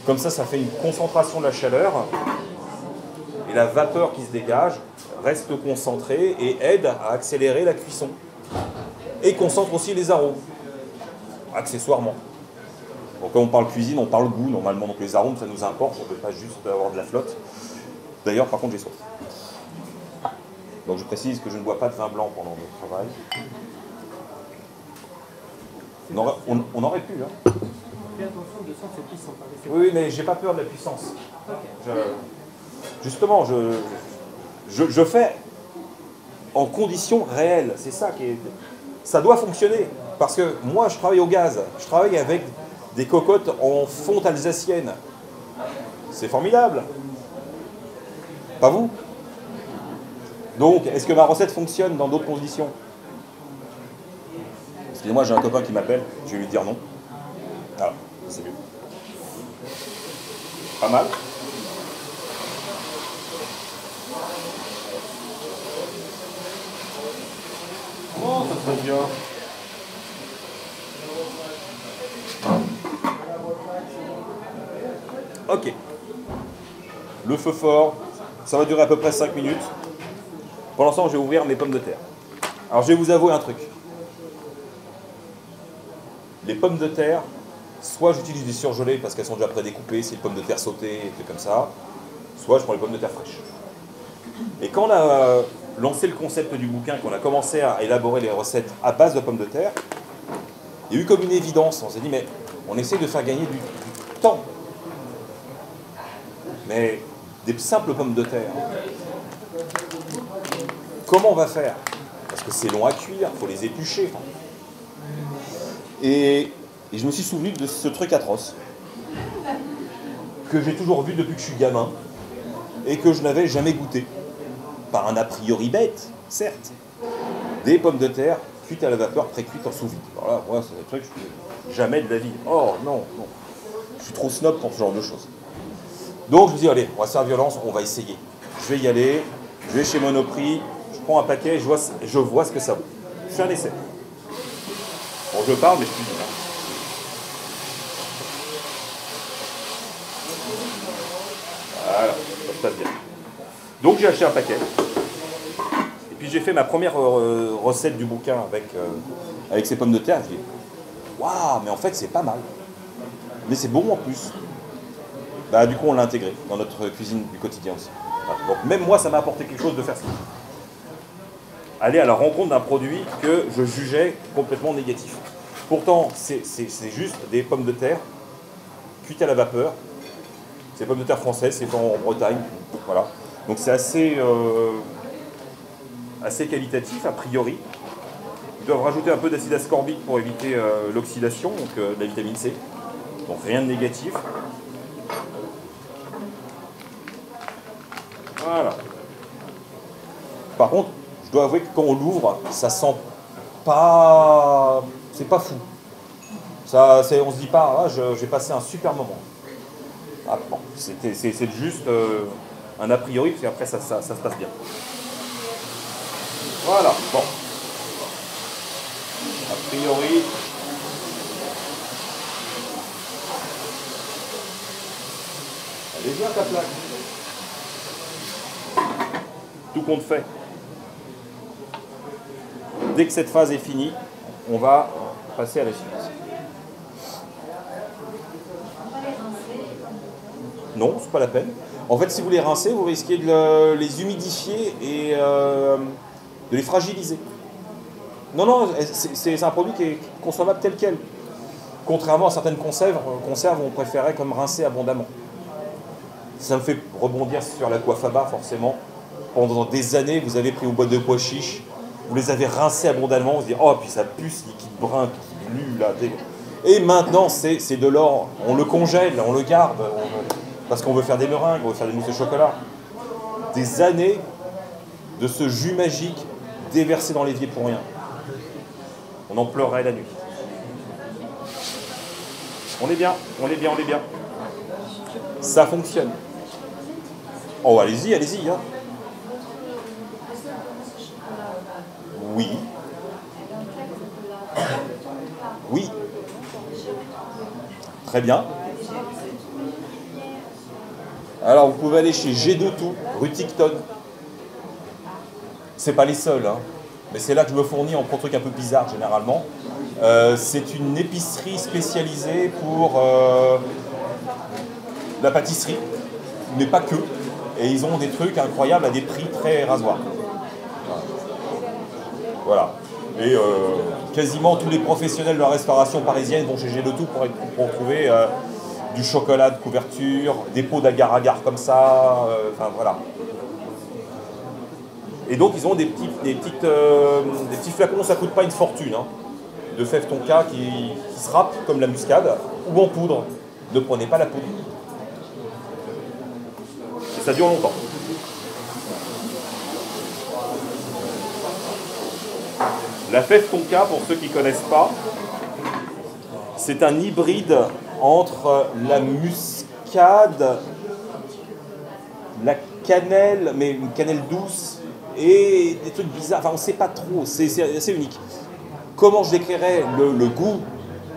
Comme ça fait une concentration de la chaleur et la vapeur qui se dégage reste concentrée et aide à accélérer la cuisson. Et concentre aussi les arômes, accessoirement. Donc quand on parle cuisine, on parle goût normalement, donc les arômes ça nous importe, on ne peut pas juste avoir de la flotte. D'ailleurs, par contre, j'ai soif. Donc je précise que je ne bois pas de vin blanc pendant le travail. On aurait pu. Hein. Fais attention, de sens c'est puissant. Oui, mais j'ai pas peur de la puissance. Okay. Justement, je fais en conditions réelles. C'est ça qui est... Ça doit fonctionner. Parce que moi, je travaille au gaz. Je travaille avec des cocottes en fonte alsacienne. C'est formidable. Pas vous? Donc, est-ce que ma recette fonctionne dans d'autres conditions? Excusez-moi, j'ai un copain qui m'appelle, je vais lui dire non. Voilà, c'est mieux. Pas mal. Oh, ça se passe bien. Ok. Le feu fort, ça va durer à peu près 5 minutes. Pour l'instant, je vais ouvrir mes pommes de terre. Alors, je vais vous avouer un truc. Les pommes de terre, soit j'utilise des surgelés parce qu'elles sont déjà prédécoupées, c'est les pommes de terre sautées, et tout comme ça, soit je prends les pommes de terre fraîches. Et quand on a lancé le concept du bouquin, qu'on a commencé à élaborer les recettes à base de pommes de terre, il y a eu comme une évidence. On s'est dit, mais on essaie de faire gagner du temps. Mais des simples pommes de terre, comment on va faire? Parce que c'est long à cuire, il faut les éplucher. Et je me suis souvenu de ce truc atroce que j'ai toujours vu depuis que je suis gamin et que je n'avais jamais goûté. Par un a priori bête, certes. Des pommes de terre cuites à la vapeur, pré-cuites en sous-vide. Alors là, moi, c'est un truc que je jamais de la vie. Oh non, non. Je suis trop snob pour ce genre de choses. Donc je me dis, allez, on va se faire violence, on va essayer. Je vais y aller, je vais chez Monoprix, je prends un paquet, je vois ce que ça vaut. Je fais un essai. Bon, je parle, mais je suis bien. Voilà, ça se passe bien. Donc j'ai acheté un paquet. Et puis j'ai fait ma première recette du bouquin avec ces pommes de terre. Je dis, waouh, mais en fait c'est pas mal. Mais c'est bon en plus. Bah, du coup, on l'a intégré dans notre cuisine du quotidien aussi. Voilà. Donc, même moi, ça m'a apporté quelque chose de faire ça. Aller à la rencontre d'un produit que je jugeais complètement négatif. Pourtant, c'est juste des pommes de terre cuites à la vapeur. C'est des pommes de terre françaises, c'est fait en Bretagne. Voilà. Donc, c'est assez qualitatif, a priori. Ils doivent rajouter un peu d'acide ascorbique pour éviter l'oxydation, donc de la vitamine C. Donc, rien de négatif. Voilà. Par contre, je dois avouer que quand on l'ouvre, ça sent pas... C'est pas fou. On se dit pas, ah, j'ai passé un super moment. Ah, bon, c'est juste un a priori, parce qu'après ça se passe bien. Voilà, bon. A priori... Elle est bien ta plaque. Tout compte fait. Dès que cette phase est finie, on va passer à la suite. Non, c'est pas la peine. En fait, si vous les rincez, vous risquez de les humidifier et de les fragiliser. Non, non, c'est un produit qui est consommable tel quel. Contrairement à certaines conserves, on préférait comme rincer abondamment. Ça me fait rebondir sur l'aquafaba, forcément. Pendant des années, vous avez pris vos boîtes de pois chiches, vous les avez rincées abondamment, vous vous dites, oh, puis ça pue ce liquide brun qui glue là. Et maintenant, c'est de l'or. On le congèle, on le garde, parce qu'on veut faire des meringues, on veut faire des mousses de chocolat. Des années de ce jus magique déversé dans l'évier pour rien. On en pleurerait la nuit. On est bien, on est bien, on est bien. Ça fonctionne. Oh, allez-y, allez-y. Hein. Oui. Oui. Très bien. Alors, vous pouvez aller chez G2 Tout, rue Ticton. C'est pas les seuls, hein. Mais c'est là que je me fournis en trucs un peu bizarres, généralement. C'est une épicerie spécialisée pour la pâtisserie, mais pas que. Et ils ont des trucs incroyables à des prix très rasoirs. Voilà. Et quasiment tous les professionnels de la restauration parisienne vont chez G2 Tout pour trouver du chocolat de couverture, des pots d'agar-agar comme ça, enfin voilà. Et donc ils ont des petits flacons, ça ne coûte pas une fortune, hein, de fève tonka qui se râpent comme la muscade, ou en poudre. Ne prenez pas la poudre. Et ça dure longtemps. La fève tonka, pour ceux qui ne connaissent pas, c'est un hybride entre la muscade, la cannelle, mais une cannelle douce, et des trucs bizarres. Enfin, on ne sait pas trop, c'est assez unique. Comment je décrirais le goût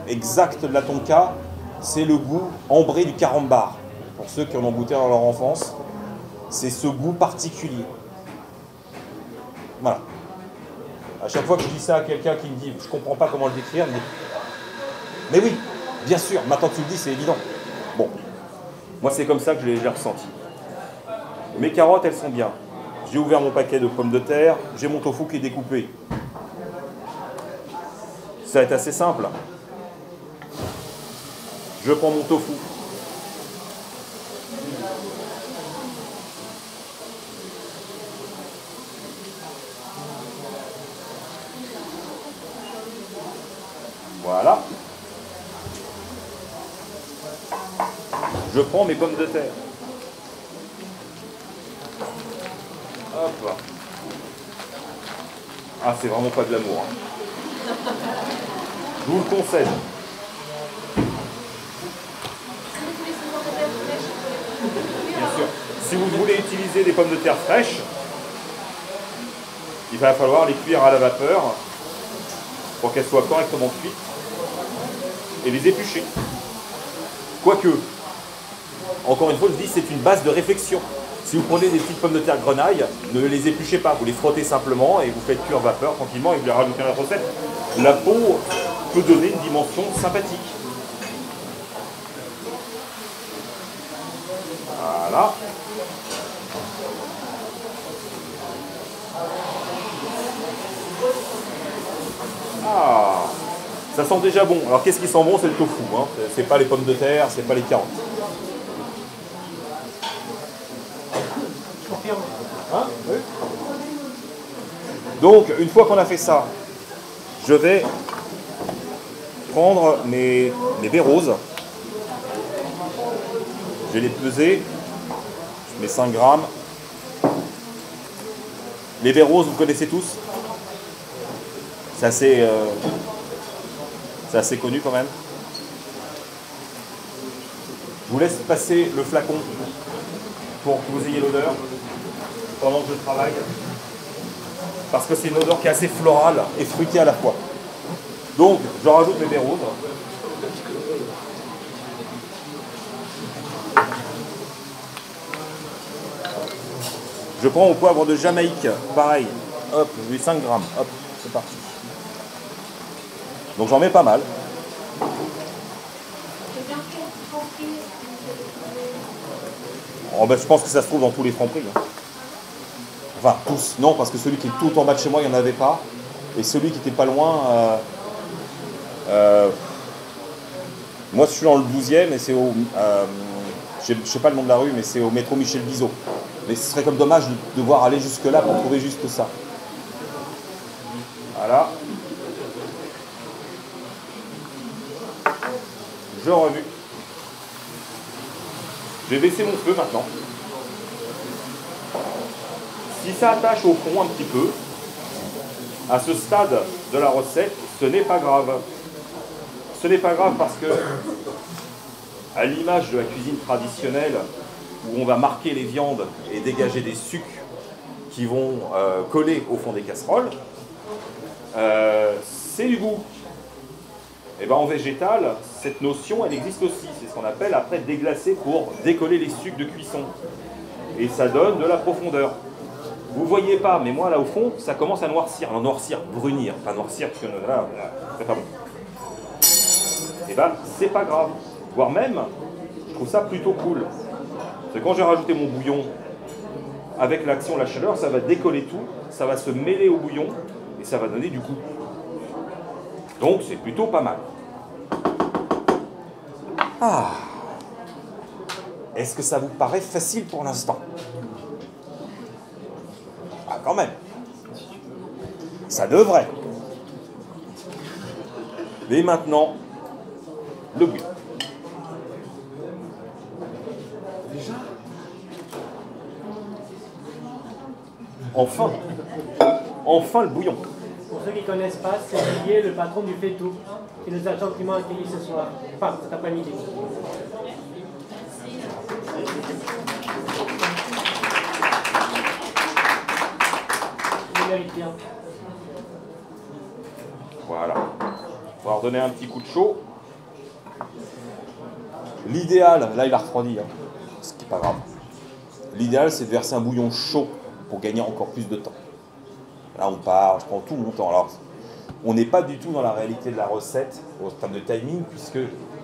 exact de la tonka? C'est le goût ambré du carambar. Pour ceux qui en ont goûté dans leur enfance, c'est ce goût particulier. Voilà. À chaque fois que je dis ça à quelqu'un qui me dit « je comprends pas comment le décrire », mais oui, bien sûr, maintenant que tu le dis, c'est évident. Bon, moi c'est comme ça que je l'ai ressenti. Mes carottes, elles sont bien. J'ai ouvert mon paquet de pommes de terre, j'ai mon tofu qui est découpé. Ça va être assez simple. Je prends mon tofu. Voilà. Je prends mes pommes de terre. Hop. Ah, c'est vraiment pas de l'amour. Hein. Je vous le concède. Bien sûr. Si vous voulez utiliser des pommes de terre fraîches, il va falloir les cuire à la vapeur pour qu'elles soient correctement cuites et les éplucher. Quoique, encore une fois, je dis c'est une base de réflexion. Si vous prenez des petites pommes de terre grenaille, ne les épluchez pas, vous les frottez simplement et vous faites cuire vapeur tranquillement et vous les rajoutez à la recette. La peau peut donner une dimension sympathique. Voilà. Ah, ça sent déjà bon. Alors qu'est-ce qui sent bon? C'est le tofu. Hein. C'est pas les pommes de terre, c'est pas les carottes. Hein? Oui. Donc, une fois qu'on a fait ça, je vais prendre mes baies roses. Je vais les peser. Je mets 5 grammes. Les baies roses, vous connaissez tous? C'est assez connu quand même. Je vous laisse passer le flacon pour que vous ayez l'odeur pendant que je travaille. Parce que c'est une odeur qui est assez florale et fruitée à la fois. Donc, je rajoute mes baies roses. Je prends mon poivre de Jamaïque, pareil. Hop, je mets 5 grammes. Hop, c'est parti. Donc j'en mets pas mal. Oh, ben, je pense que ça se trouve dans tous les Franprix. Hein. Enfin, tous. Non, parce que celui qui est tout en bas de chez moi, il n'y en avait pas. Et celui qui était pas loin... moi, je suis dans le 12e et c'est au... je ne sais pas le nom de la rue, mais c'est au métro Michel Bizot. Mais ce serait comme dommage de devoir aller jusque-là pour trouver juste ça. Voilà. Je remue. Je vais baisser mon feu maintenant. Si ça attache au fond un petit peu, à ce stade de la recette, ce n'est pas grave. Ce n'est pas grave parce que, à l'image de la cuisine traditionnelle, où on va marquer les viandes et dégager des sucs qui vont coller au fond des casseroles, c'est du goût. Et bien en végétal, cette notion, elle existe aussi. C'est ce qu'on appelle après déglacer pour décoller les sucs de cuisson. Et ça donne de la profondeur. Vous ne voyez pas, mais moi là au fond, ça commence à noircir. Non, noircir, brunir. Pas noircir, parce que là, c'est pas bon. Et bien, c'est pas grave. Voire même, je trouve ça plutôt cool. C'est quand j'ai rajouté mon bouillon, avec l'action, la chaleur, ça va décoller tout, ça va se mêler au bouillon, et ça va donner du goût. Donc c'est plutôt pas mal. Ah. Est-ce que ça vous paraît facile pour l'instant? Ah, quand même. Ça devrait. Mais maintenant, le bouillon. Déjà? Enfin. Enfin le bouillon. Pour ceux qui ne connaissent pas, c'est Olivier, le patron du Fait-Tout, qui nous a gentiment accueillis ce soir, enfin cet après-midi. mérite bien. Voilà. On va redonner un petit coup de chaud. L'idéal, là il a refroidi, hein, ce qui n'est pas grave. L'idéal c'est de verser un bouillon chaud pour gagner encore plus de temps. Là on part, je prends tout mon temps. Alors, on n'est pas du tout dans la réalité de la recette en termes de timing puisque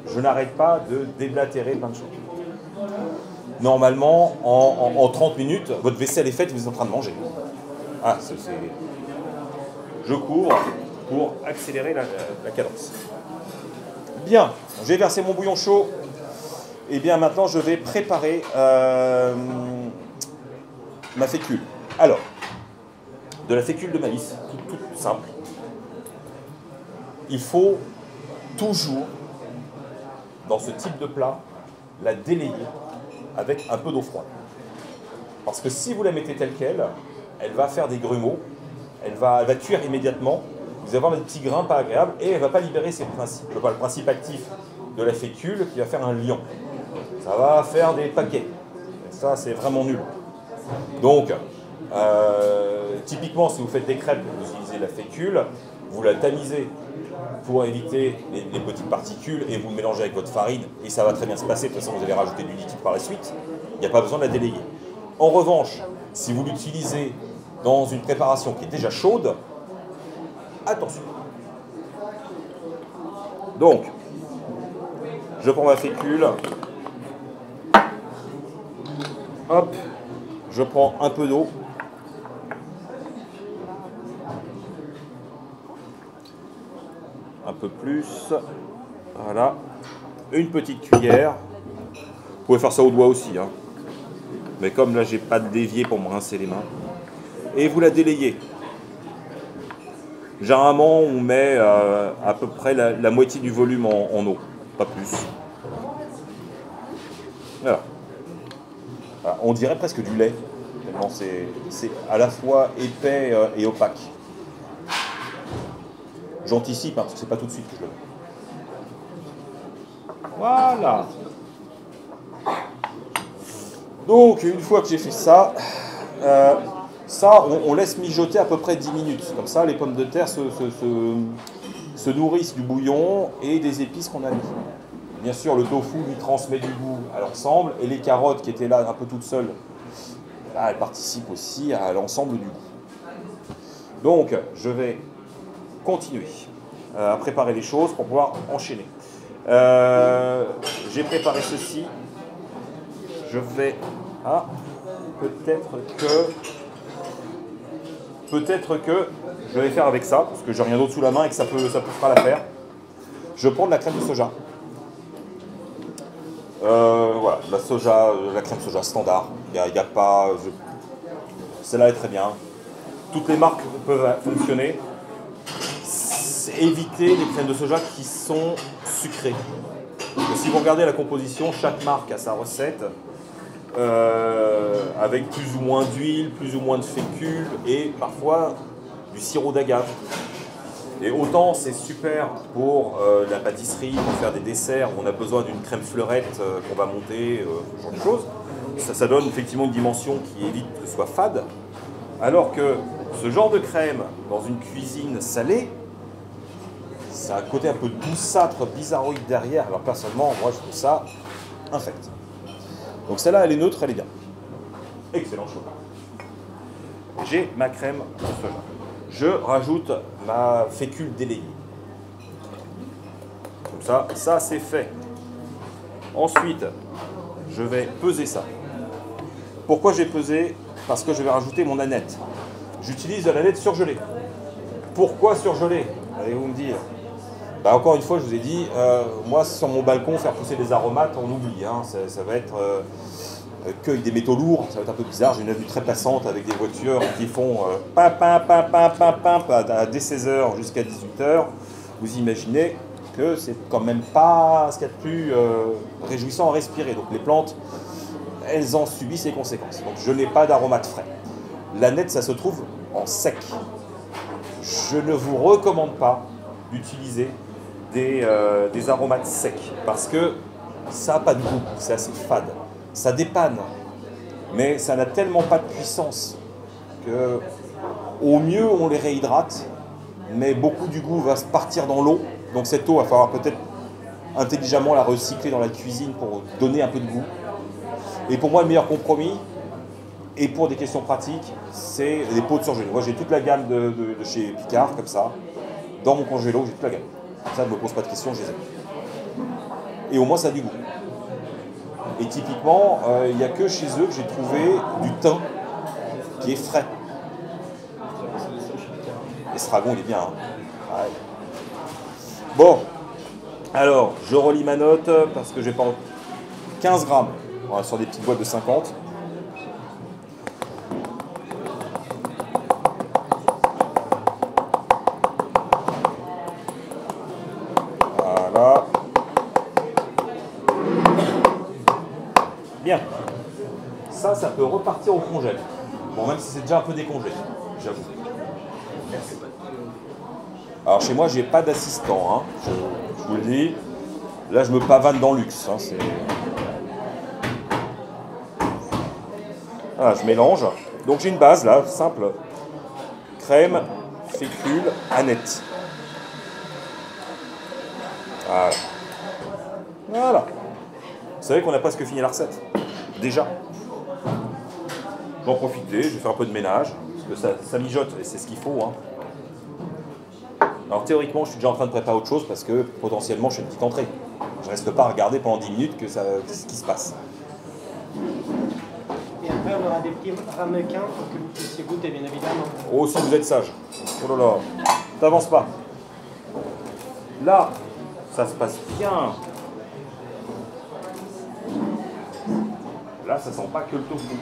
je n'arrête pas de déblatérer plein de choses. Normalement, en 30 minutes, votre vaisselle est faite et vous êtes en train de manger. Ah, je couvre pour accélérer la cadence. Bien, j'ai versé mon bouillon chaud. Et bien maintenant, je vais préparer ma fécule. Alors, de la fécule de maïs, tout simple. Il faut toujours, dans ce type de plat, la délayer avec un peu d'eau froide. Parce que si vous la mettez telle qu'elle, elle va faire des grumeaux, elle va cuire immédiatement, vous allez avoir des petits grains pas agréables et elle ne va pas libérer ses principes. Le principe actif de la fécule qui va faire un lion. Ça va faire des paquets. Et ça, c'est vraiment nul. Donc, typiquement, si vous faites des crêpes, vous utilisez la fécule, vous la tamisez pour éviter les petites particules et vous le mélangez avec votre farine et ça va très bien se passer. De toute façon, vous allez rajouter du liquide par la suite. Il n'y a pas besoin de la délayer. En revanche, si vous l'utilisez dans une préparation qui est déjà chaude, attention. Donc, je prends ma fécule. Hop, je prends un peu d'eau. Un peu plus. Voilà. Une petite cuillère. Vous pouvez faire ça au doigt aussi, hein. Mais comme là, j'ai pas de d'évier pour me rincer les mains. Et vous la délayez. Généralement, on met à peu près la moitié du volume en eau, pas plus. Voilà. Voilà. On dirait presque du lait. Tellement c'est à la fois épais et opaque. J'anticipe, hein, parce que c'est pas tout de suite que je le mets. Voilà. Donc, une fois que j'ai fait ça, on laisse mijoter à peu près 10 minutes. Comme ça, les pommes de terre se nourrissent du bouillon et des épices qu'on a mis. Bien sûr, le tofu lui transmet du goût à l'ensemble, et les carottes qui étaient là un peu toutes seules, là, elles participent aussi à l'ensemble du goût. Donc, je vais continuer à préparer les choses pour pouvoir enchaîner. J'ai préparé ceci. Je vais... Ah, peut-être que je vais faire avec ça, parce que j'ai rien d'autre sous la main et que ça peut faire l'affaire. Je prends de la crème de soja. Voilà, la crème de soja standard. Il y a pas... Celle-là est très bien. Toutes les marques peuvent fonctionner. Éviter les crèmes de soja qui sont sucrées. Donc, si vous regardez la composition, chaque marque a sa recette. Avec plus ou moins d'huile, plus ou moins de fécule et parfois du sirop d'agave. Et autant c'est super pour la pâtisserie, pour faire des desserts où on a besoin d'une crème fleurette qu'on va monter, ce genre de choses. Ça donne effectivement une dimension qui évite que ce soit fade. Alors que ce genre de crème dans une cuisine salée, ça a un côté un peu douceâtre, bizarroïde derrière. Alors personnellement, moi je trouve ça infect. Donc celle-là, elle est neutre, elle est bien. Excellent choix. J'ai ma crème de soja. Je rajoute ma fécule délayée. Comme ça c'est fait. Ensuite, je vais peser ça. Pourquoi j'ai pesé? Parce que je vais rajouter mon aneth. J'utilise de l'aneth surgelée. Pourquoi surgelée? Allez-vous me dire? Bah, encore une fois, je vous ai dit, moi sur mon balcon, faire pousser des aromates, on oublie. Hein, ça va être cueil des métaux lourds, ça va être un peu bizarre. J'ai une avenue très passante avec des voitures qui font dès 16h jusqu'à 18h. Vous imaginez que c'est quand même pas ce qu'il y a de plus réjouissant à respirer. Donc les plantes, elles en subissent les conséquences. Donc je n'ai pas d'aromates frais. L'aneth, ça se trouve en sec. Je ne vous recommande pas d'utiliser des aromates secs parce que ça n'a pas de goût, c'est assez fade. Ça dépanne, mais ça n'a tellement pas de puissance que Au mieux, on les réhydrate, mais beaucoup du goût va se partir dans l'eau. Donc cette eau, il va falloir peut-être intelligemment la recycler dans la cuisine pour donner un peu de goût. Et pour moi, le meilleur compromis, et pour des questions pratiques, c'est les pots de surgelés. Moi, j'ai toute la gamme de chez Picard, comme ça. Dans mon congélo, j'ai toute la gamme. Ça ne me pose pas de questions, je les ai. Et au moins, ça a du goût. Et typiquement, il n'y a que chez eux que j'ai trouvé du thym qui est frais. Estragon, il est bien. Hein. Ouais. Bon, alors, je relis ma note parce que je vais prendre 15 grammes. On va sur des petites boîtes de 50. Voilà. Bien. Ça peut repartir au congèle. Bon, même si c'est déjà un peu décongelé, j'avoue. Alors chez moi, j'ai pas d'assistant, hein. Je vous le dis. Là, je me pavane dans le luxe. Hein. Voilà, je mélange. Donc j'ai une base là, simple. Crème, fécule, aneth. Voilà. Voilà. Vous savez qu'on a presque fini la recette. Déjà. Je vais en profiter, je vais faire un peu de ménage. Parce que ça mijote et c'est ce qu'il faut. Hein. Alors théoriquement, je suis déjà en train de préparer autre chose parce que potentiellement, je fais une petite entrée. Je ne reste pas à regarder pendant 10 minutes ce qui se passe. Et après, on aura des petits ramequins pour que vous puissiez goûter, bien évidemment. Oh, si vous êtes sage. Oh là là. T'avances pas. Là, ça se passe bien. Là, ça sent pas que le tofu.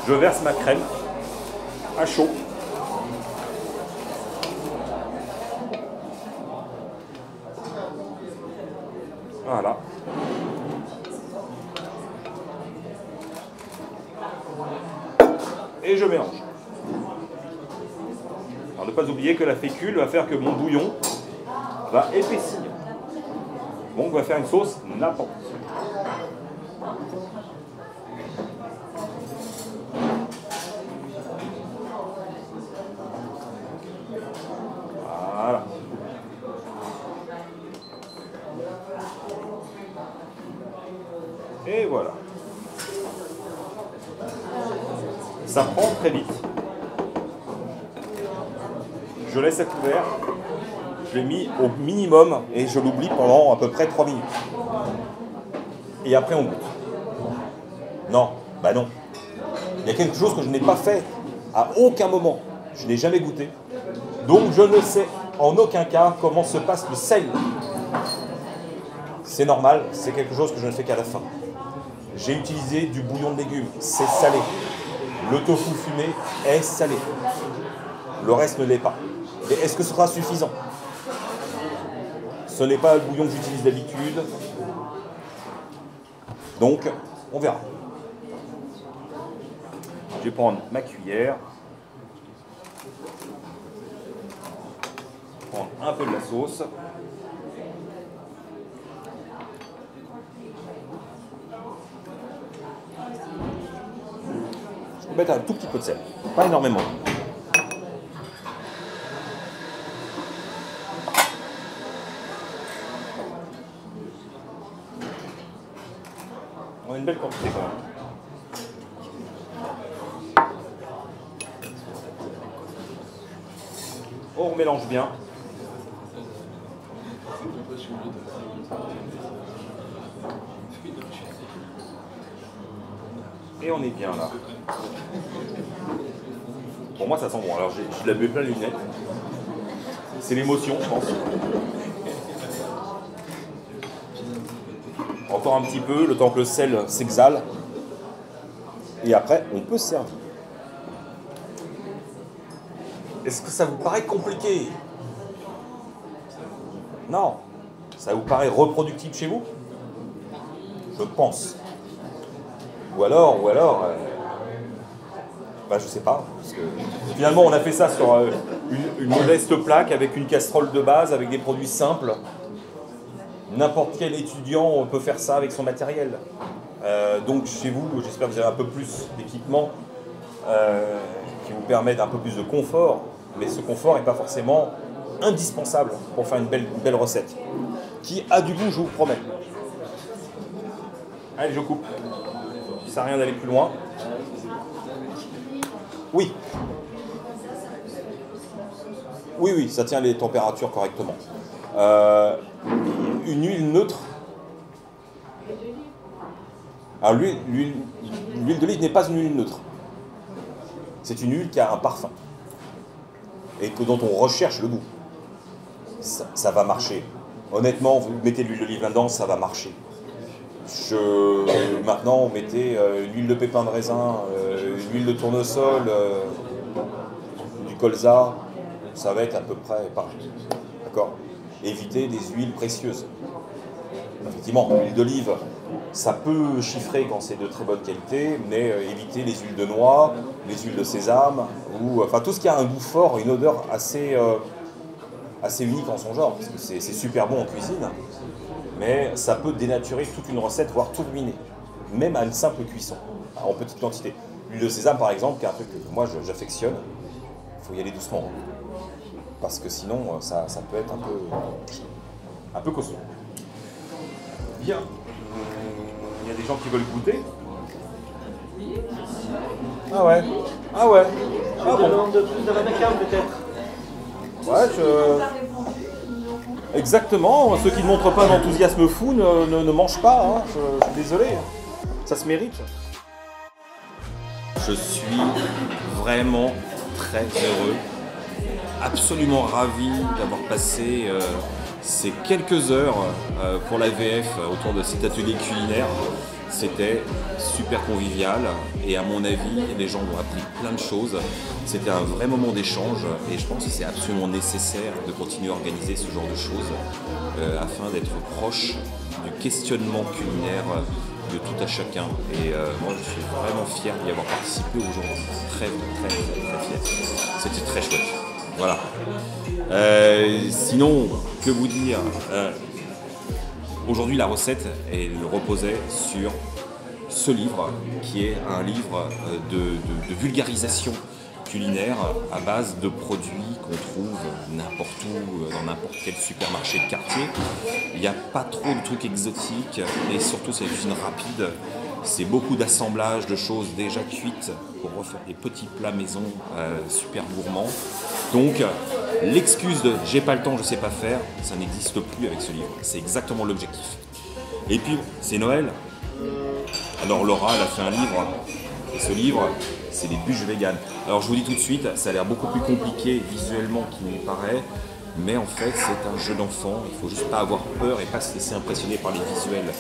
Je verse ma crème à chaud. Voilà. Et je mélange. Alors ne pas oublier que la fécule va faire que mon bouillon va épaissir. Donc on va faire une sauce nappante. Voilà. Et voilà. Ça prend très vite. Je laisse à couvert. Je l'ai mis au minimum et je l'oublie pendant à peu près 3 minutes. Et après on goûte. Non, bah non. Il y a quelque chose que je n'ai pas fait à aucun moment. Je n'ai jamais goûté. Donc je ne sais en aucun cas comment se passe le sel. C'est normal, c'est quelque chose que je ne fais qu'à la fin. J'ai utilisé du bouillon de légumes, c'est salé. Le tofu fumé est salé. Le reste ne l'est pas. Et est-ce que ce sera suffisant? Ce n'est pas le bouillon que j'utilise d'habitude. Donc, on verra. Je vais prendre ma cuillère. Prendre un peu de la sauce. Je peux mettre un tout petit peu de sel, pas énormément. On a une belle quantité quand même. On mélange bien. Et on est bien là. Pour moi ça sent bon. Alors je l'avais plein les lunettes. C'est l'émotion je pense. Encore un petit peu, le temps que le sel s'exhale. Et après on peut se servir. Est-ce que ça vous paraît compliqué? Non. Ça vous paraît reproductible chez vous? Je pense. Ou alors, bah, je sais pas. Parce que finalement, on a fait ça sur une modeste plaque avec une casserole de base, avec des produits simples. N'importe quel étudiant peut faire ça avec son matériel. Donc chez vous, j'espère que vous avez un peu plus d'équipement qui vous permettent un peu plus de confort, mais ce confort n'est pas forcément indispensable pour faire une belle recette. Qui a du goût, je vous promets. Allez, je coupe. Ça sert à rien d'aller plus loin. Oui. Oui, ça tient les températures correctement. Une huile neutre. Alors l'huile d'olive n'est pas une huile neutre. C'est une huile qui a un parfum. Et dont on recherche le goût. Ça va marcher. Honnêtement, vous mettez de l'huile d'olive là-dedans, ça va marcher. Maintenant, on mettait l'huile de pépin de raisin, l'huile de tournesol, du colza, ça va être à peu près pareil. D'accord ? Évitez des huiles précieuses. Effectivement, l'huile d'olive, ça peut chiffrer quand c'est de très bonne qualité, mais évitez les huiles de noix, les huiles de sésame, ou enfin tout ce qui a un goût fort, une odeur assez unique en son genre, parce que c'est super bon en cuisine, mais ça peut dénaturer toute une recette, voire tout ruiner, même à une simple cuisson, en petite quantité. L'huile de sésame, par exemple, qui est un truc que moi j'affectionne, il faut y aller doucement, parce que sinon ça peut être un peu costaud. Bien. Il y a des gens qui veulent goûter. Ah ouais. Ah ouais. Ah bon. De plus de Ramadan peut-être. Ouais, Exactement. Ceux qui ne montrent pas d'enthousiasme fou ne mangent pas. Hein. Je suis désolé. Ça se mérite. Je suis vraiment très heureux, absolument ravi d'avoir passé ces quelques heures pour la VF autour de cet atelier culinaire. C'était super convivial et à mon avis, les gens ont appris plein de choses. C'était un vrai moment d'échange et je pense que c'est absolument nécessaire de continuer à organiser ce genre de choses afin d'être proche du questionnement culinaire de tout à chacun. Et moi, je suis vraiment fier d'y avoir participé aujourd'hui. Très fier. C'était très chouette. Voilà. Sinon, que vous dire aujourd'hui, la recette, elle reposait sur ce livre, qui est un livre de vulgarisation culinaire à base de produits qu'on trouve n'importe où, dans n'importe quel supermarché de quartier. Il n'y a pas trop de trucs exotiques et surtout c'est une cuisine rapide. C'est beaucoup d'assemblage de choses déjà cuites pour refaire des petits plats maison super gourmands. Donc l'excuse de j'ai pas le temps, je sais pas faire, ça n'existe plus avec ce livre. C'est exactement l'objectif. Et puis c'est Noël. Alors Laura, elle a fait un livre. Et ce livre, c'est des bûches véganes. Alors je vous dis tout de suite, ça a l'air beaucoup plus compliqué visuellement qu'il n'y paraît. Mais en fait, c'est un jeu d'enfant. Il ne faut juste pas avoir peur et pas se laisser impressionner par les visuels.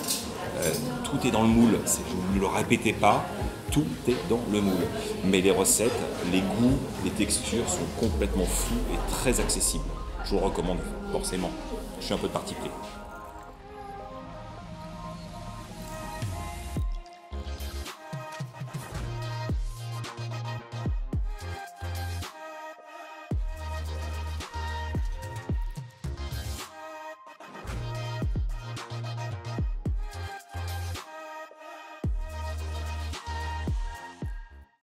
Tout est dans le moule. Ne le répétez pas. Tout est dans le moule. Mais les recettes, les goûts, les textures sont complètement fous et très accessibles. Je vous le recommande forcément. Je suis un peu de parti pris.